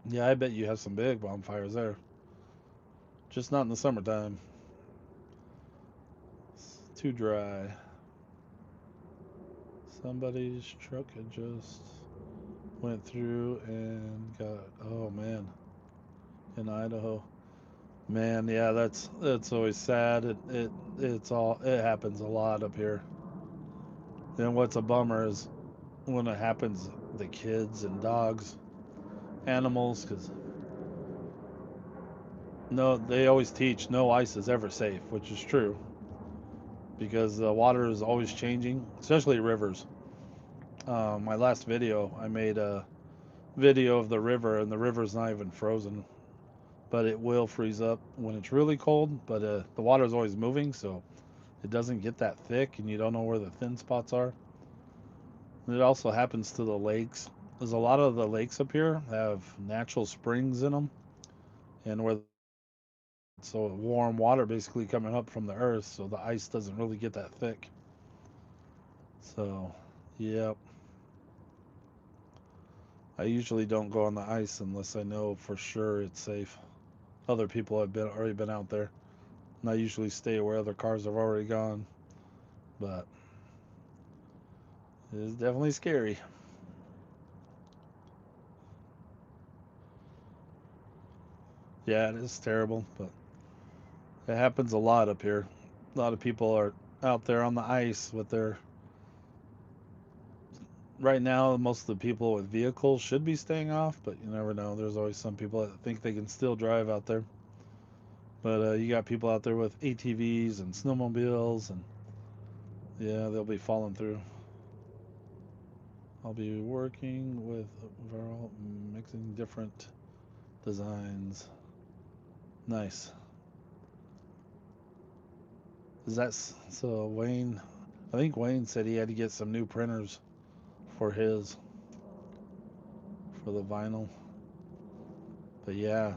Yeah, I bet you have some big bonfires there. Just not in the summertime. It's too dry. Somebody's truck had just went through and got. Oh man, in Idaho. Man, yeah, that's always sad. It happens a lot up here. And what's a bummer is when it happens, the kids and dogs, animals, because no, they always teach no ice is ever safe, which is true because the water is always changing, especially rivers. My last video, I made a video of the river, and the river's not even frozen, but it will freeze up when it's really cold. But the water is always moving, so it doesn't get that thick, and you don't know where the thin spots are. And it also happens to the lakes. There's a lot of the lakes up here have natural springs in them, and where so warm water basically coming up from the earth, so the ice doesn't really get that thick. So, yep. I usually don't go on the ice unless I know for sure it's safe. Other people have already been out there, and I usually stay where other cars have already gone. But it is definitely scary. Yeah, it is terrible, but it happens a lot up here. A lot of people are out there on the ice with their. Right now, most of the people with vehicles should be staying off, but you never know. There's always some people that think they can still drive out there. But you got people out there with ATVs and snowmobiles, and yeah, they'll be falling through. I'll be working with Varl, mixing different designs. Nice. Is that so? Wayne, I think Wayne said he had to get some new printers for his for the vinyl. But yeah,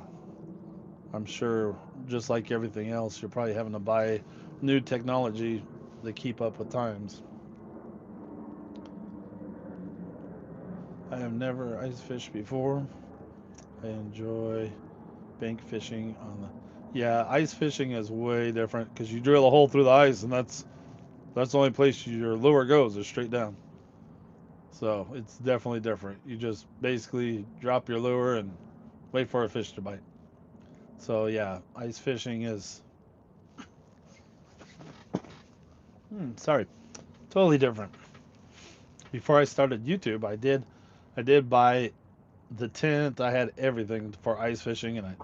I'm sure just like everything else, you're probably having to buy new technology to keep up with times. I have never ice fished before. I enjoy bank fishing on the. Yeah, ice fishing is way different because you drill a hole through the ice, and that's the only place your lure goes is straight down. So it's definitely different. You just basically drop your lure and wait for a fish to bite. So yeah, ice fishing is sorry, totally different. Before I started YouTube, I did buy the tent. I had everything for ice fishing, and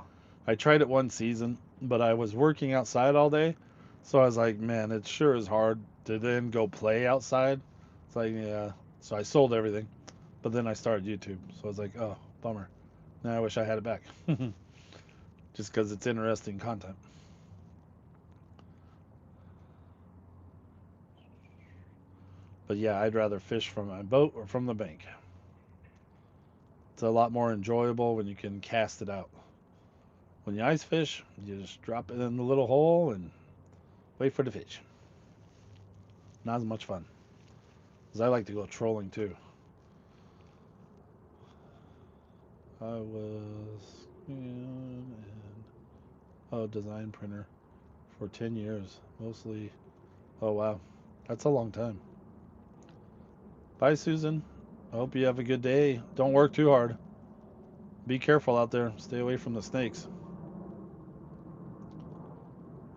I tried it one season, but I was working outside all day, so I was like, man, it sure is hard to then go play outside. It's like, yeah. So I sold everything, but then I started YouTube, so I was like, oh, bummer. Now I wish I had it back, just because it's interesting content. But yeah, I'd rather fish from my boat or from the bank. It's a lot more enjoyable when you can cast it out. When you ice fish, you just drop it in the little hole and wait for the fish. Not as much fun. Because I like to go trolling too. I was in design printer for 10 years. Mostly, oh wow, that's a long time. Bye, Susan. I hope you have a good day. Don't work too hard. Be careful out there. Stay away from the snakes.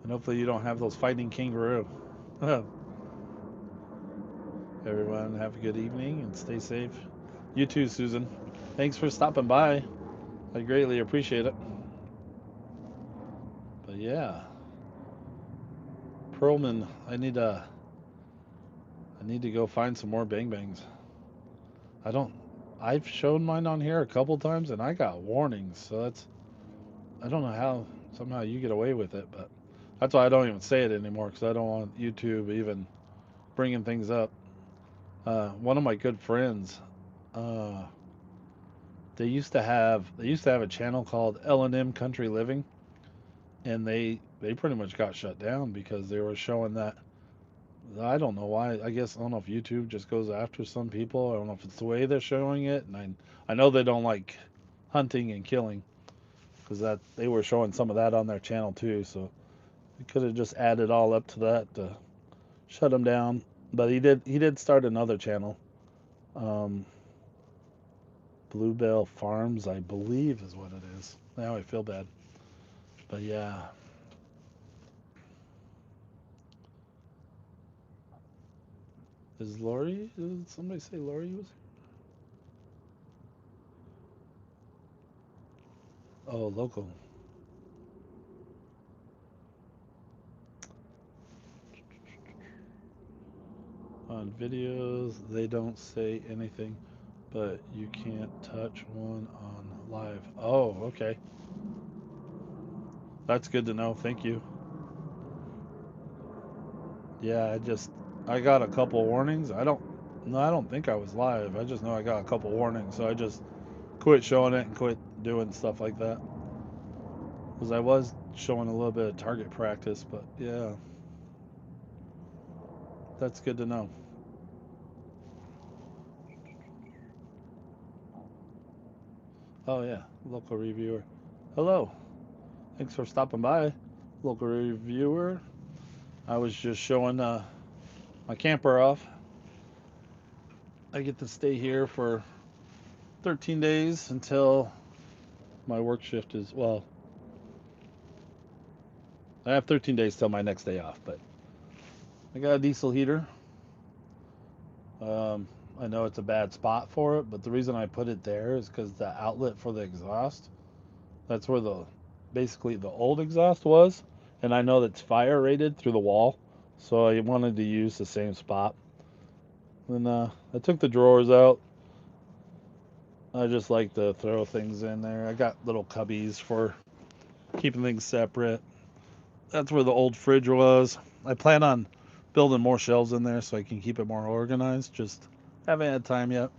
And hopefully you don't have those fighting kangaroo. Everyone, have a good evening and stay safe. You too, Susan. Thanks for stopping by. I greatly appreciate it. But yeah, Pearlman, I need to go find some more Bang Bangs. I don't. I've shown mine on here a couple times and I got warnings. So I don't know how somehow you get away with it, but that's why I don't even say it anymore because I don't want YouTube even bringing things up. One of my good friends, uh, they used to have a channel called L&M Country Living, and they pretty much got shut down because they were showing that. I don't know why. I don't know if YouTube just goes after some people. I don't know if it's the way they're showing it, and I know they don't like hunting and killing because that they were showing some of that on their channel too. So we could have just added all up to that to shut him down. But he did start another channel, um, Bluebell Farms, I believe is what it is. Now I feel bad, but yeah. Is Lori? Did somebody say Lori was? Oh, local. On videos, they don't say anything, but you can't touch one on live. Oh, okay. That's good to know. Thank you. Yeah, I got a couple warnings. No, I don't think I was live. I just know I got a couple warnings, so I just quit showing it and quit doing stuff like that. Because I was showing a little bit of target practice, but yeah, that's good to know. Oh yeah, local reviewer. Hello. Thanks for stopping by, local reviewer. I was just showing my camper off. I get to stay here for 13 days until my work shift is, well, I have 13 days till my next day off, but I got a diesel heater. Um, I know it's a bad spot for it, but the reason I put it there is because the outlet for the exhaust, that's where basically the old exhaust was, and I know that's fire rated through the wall, so I wanted to use the same spot. And I took the drawers out. I just like to throw things in there. I got little cubbies for keeping things separate. That's where the old fridge was. I plan on building more shelves in there so I can keep it more organized. Just haven't had time yet.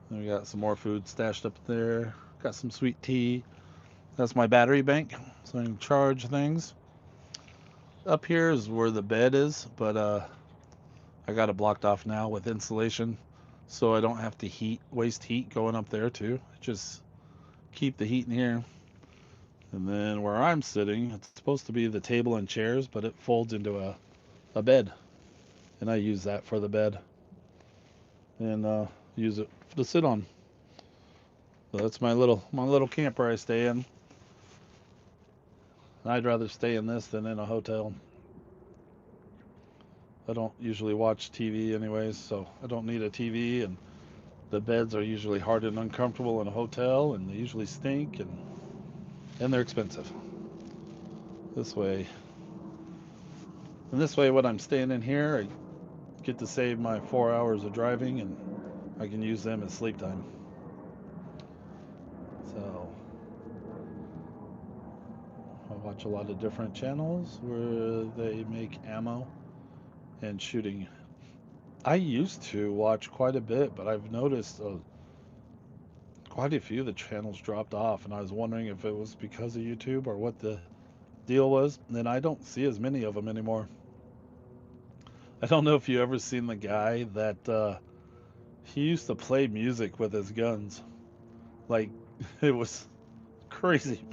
And we got some more food stashed up there. Got some sweet tea. That's my battery bank, so I can charge things. Up here is where the bed is, but I got it blocked off now with insulation, so I don't have to waste heat going up there too. Just keep the heat in here. And then where I'm sitting, it's supposed to be the table and chairs, but it folds into a bed, and I use that for the bed and use it to sit on. So that's my little camper I stay in. I'd rather stay in this than in a hotel. I don't usually watch TV anyways, so I don't need a TV, and the beds are usually hard and uncomfortable in a hotel, and they usually stink, and they're expensive. This way, and this way, when I'm staying in here, I get to save my 4 hours of driving, and I can use them as sleep time. So I watch a lot of different channels where they make ammo and shooting. I used to watch quite a bit, but I've noticed quite a few of the channels dropped off, and I was wondering if it was because of YouTube or what the deal was. And then I don't see as many of them anymore. I don't know if you ever seen the guy that he used to play music with his guns. Like it was crazy.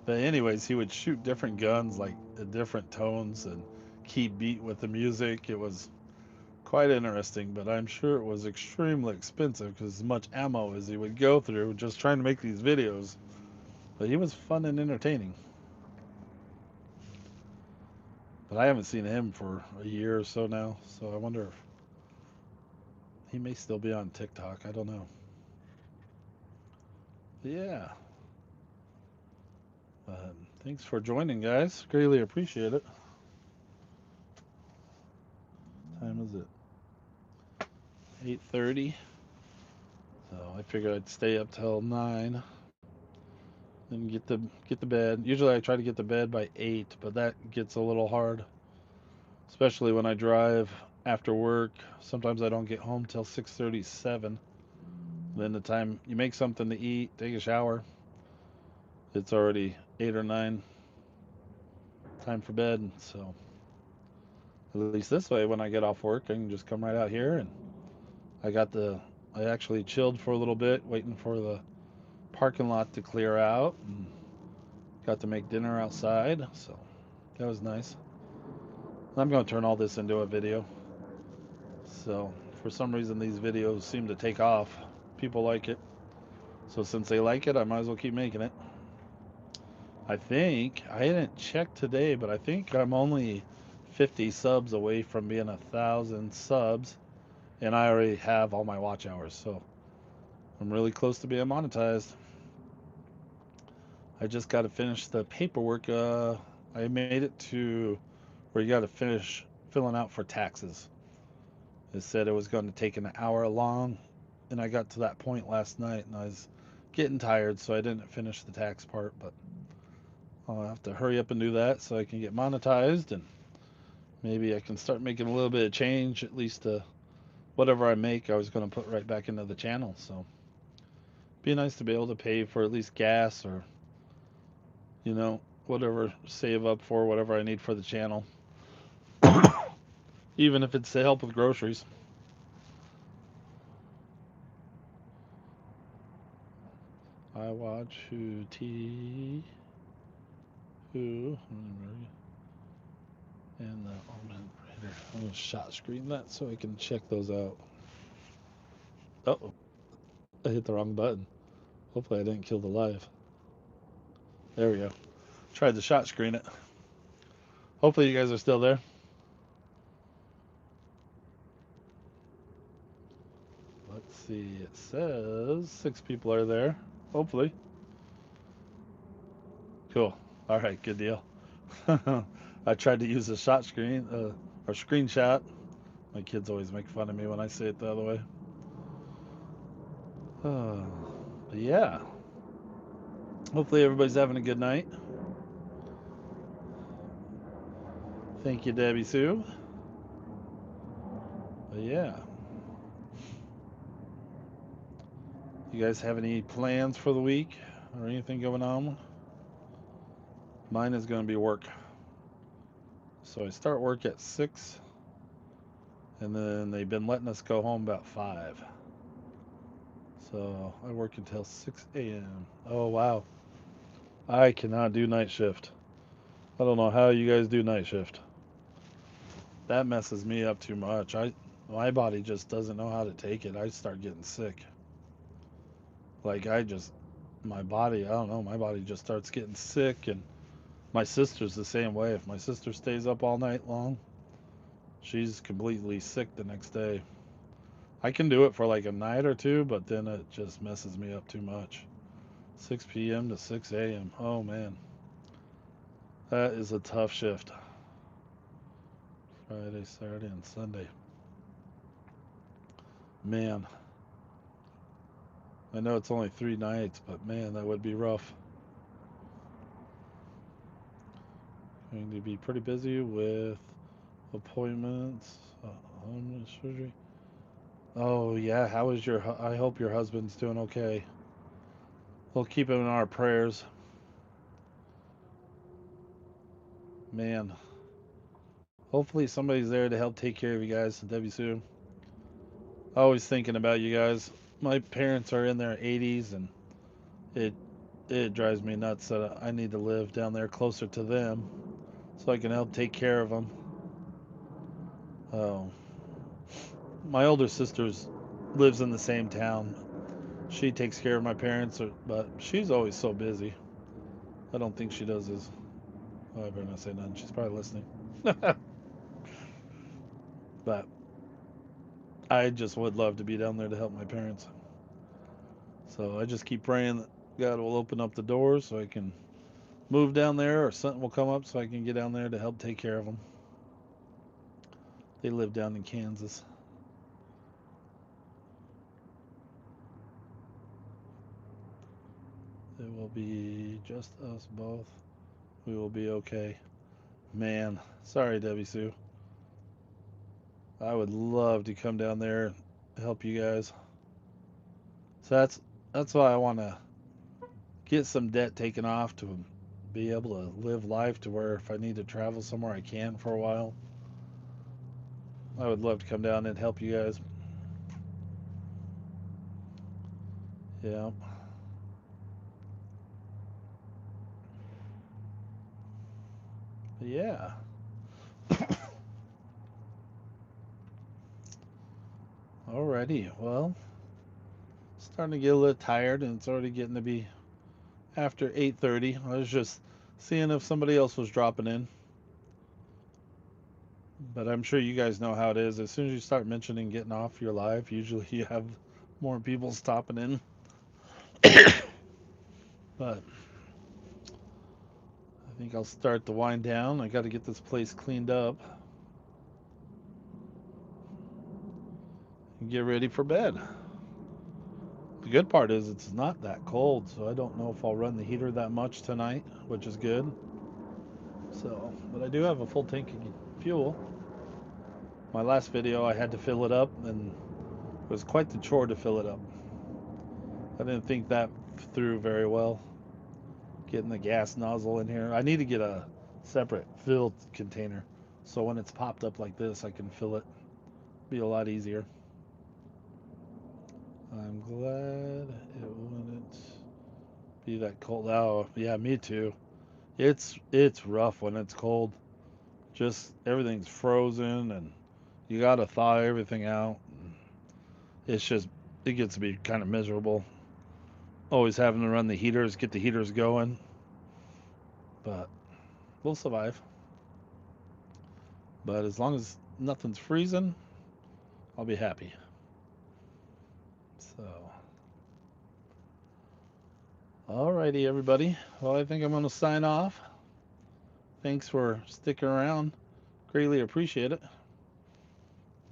But anyways, he would shoot different guns like at different tones and keep beat with the music. It was quite interesting, but I'm sure it was extremely expensive because as much ammo as he would go through just trying to make these videos. But he was fun and entertaining. But I haven't seen him for a year or so now, so I wonder if he may still be on TikTok. I don't know. But yeah. Thanks for joining, guys. Greatly appreciate it. Time is it? 8:30. So I figured I'd stay up till 9 and get to bed. Usually I try to get to bed by 8, but that gets a little hard, especially when I drive after work. Sometimes I don't get home till 6:37. Then the time you make something to eat, take a shower, it's already 8 or 9, time for bed. So at least this way, when I get off work, I can just come right out here, and I got the I actually chilled for a little bit, waiting for the parking lot to clear out, and got to make dinner outside. So that was nice. I'm going to turn all this into a video. So for some reason, these videos seem to take off. People like it. So since they like it, I might as well keep making it. I think I didn't check today, but I think I'm only 50 subs away from being 1,000 subs, and I already have all my watch hours, so I'm really close to being monetized. I just got to finish the paperwork. I made it to where you got to finish filling out for taxes. It said it was going to take an hour long, and I got to that point last night, and I was getting tired, so I didn't finish the tax part, but I'll have to hurry up and do that so I can get monetized, and maybe I can start making a little bit of change. At least whatever I make, I was going to put right back into the channel. So be nice to be able to pay for at least gas, or whatever, save up for whatever I need for the channel, even if it's to help with groceries. I watch who, and I'm going to shot screen that so I can check those out. Oh, I hit the wrong button. Hopefully I didn't kill the live. There we go. Tried to shot screen it. Hopefully you guys are still there. Let's see. It says 6 people are there. Hopefully. Cool. All right. Good deal. I tried to use a shot screen or screenshot. My kids always make fun of me when I say it the other way. But yeah, hopefully everybody's having a good night. Thank you, Debbie Sue. But yeah, you guys have any plans for the week or anything going on? Mine is going to be work. So I start work at 6, and then they've been letting us go home about 5. So I work until 6 a.m. Oh, wow. I cannot do night shift. I don't know how you guys do night shift. That messes me up too much. My body just doesn't know how to take it. I start getting sick. Like my body, I don't know, my body just starts getting sick, and my sister's the same way. If my sister stays up all night long, she's completely sick the next day. I can do it for like a night or two, but then it just messes me up too much. 6 p.m. to 6 a.m. Oh man, that is a tough shift. Friday, Saturday, and Sunday. Man, I know it's only 3 nights, but man, that would be rough. Going to be pretty busy with appointments, home surgery. Oh yeah, how is I hope your husband's doing okay. We'll keep him in our prayers. Man, hopefully somebody's there to help take care of you guys. Debbie Sue. Always thinking about you guys. My parents are in their 80s, and it it drives me nuts that I need to live down there closer to them so I can help take care of them. Oh, my older sister's lives in the same town. She takes care of my parents, but she's always so busy. I don't think she does as. Oh, I better not say nothing. She's probably listening. But I just would love to be down there to help my parents. So I just keep praying that God will open up the doors so I can move down there, or something will come up so I can get down there to help take care of them. They live down in Kansas. It will be just us both. We will be okay. Man, sorry, Debbie Sue. I would love to come down there and help you guys. So that's why I want to get some debt taken off to be able to live life to where if I need to travel somewhere I can for a while. I would love to come down and help you guys. Yeah. But yeah. Alrighty. Well, starting to get a little tired, and it's already getting to be after 8:30. I was just seeing if somebody else was dropping in. But I'm sure you guys know how it is. As soon as you start mentioning getting off your live, usually you have more people stopping in. But I think I'll start to wind down. I got to get this place cleaned up and get ready for bed. The good part is it's not that cold, so I don't know if I'll run the heater that much tonight, which is good. So, but I do have a full tank of fuel. My last video, I had to fill it up, and it was quite the chore to fill it up. I didn't think that through very well. Getting the gas nozzle in here. I need to get a separate filled container, so when it's popped up like this, I can fill it. Be a lot easier. I'm glad it wouldn't be that cold. Oh, yeah, me too. It's rough when it's cold. Just everything's frozen, and you gotta thaw everything out. It's just it gets to be kind of miserable. Always having to run the heaters, get the heaters going, but we'll survive. But as long as nothing's freezing, I'll be happy. So, alrighty, everybody. Well, I think I'm gonna sign off. Thanks for sticking around. Greatly appreciate it.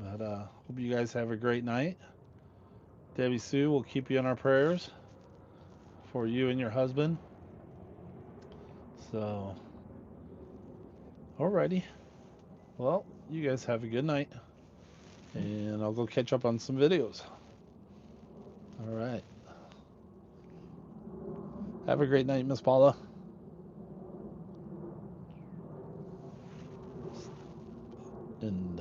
But hope you guys have a great night. Debbie Sue will keep you in our prayers for you and your husband. So, alrighty. Well, you guys have a good night. And I'll go catch up on some videos. All right. Have a great night, Miss Paula. And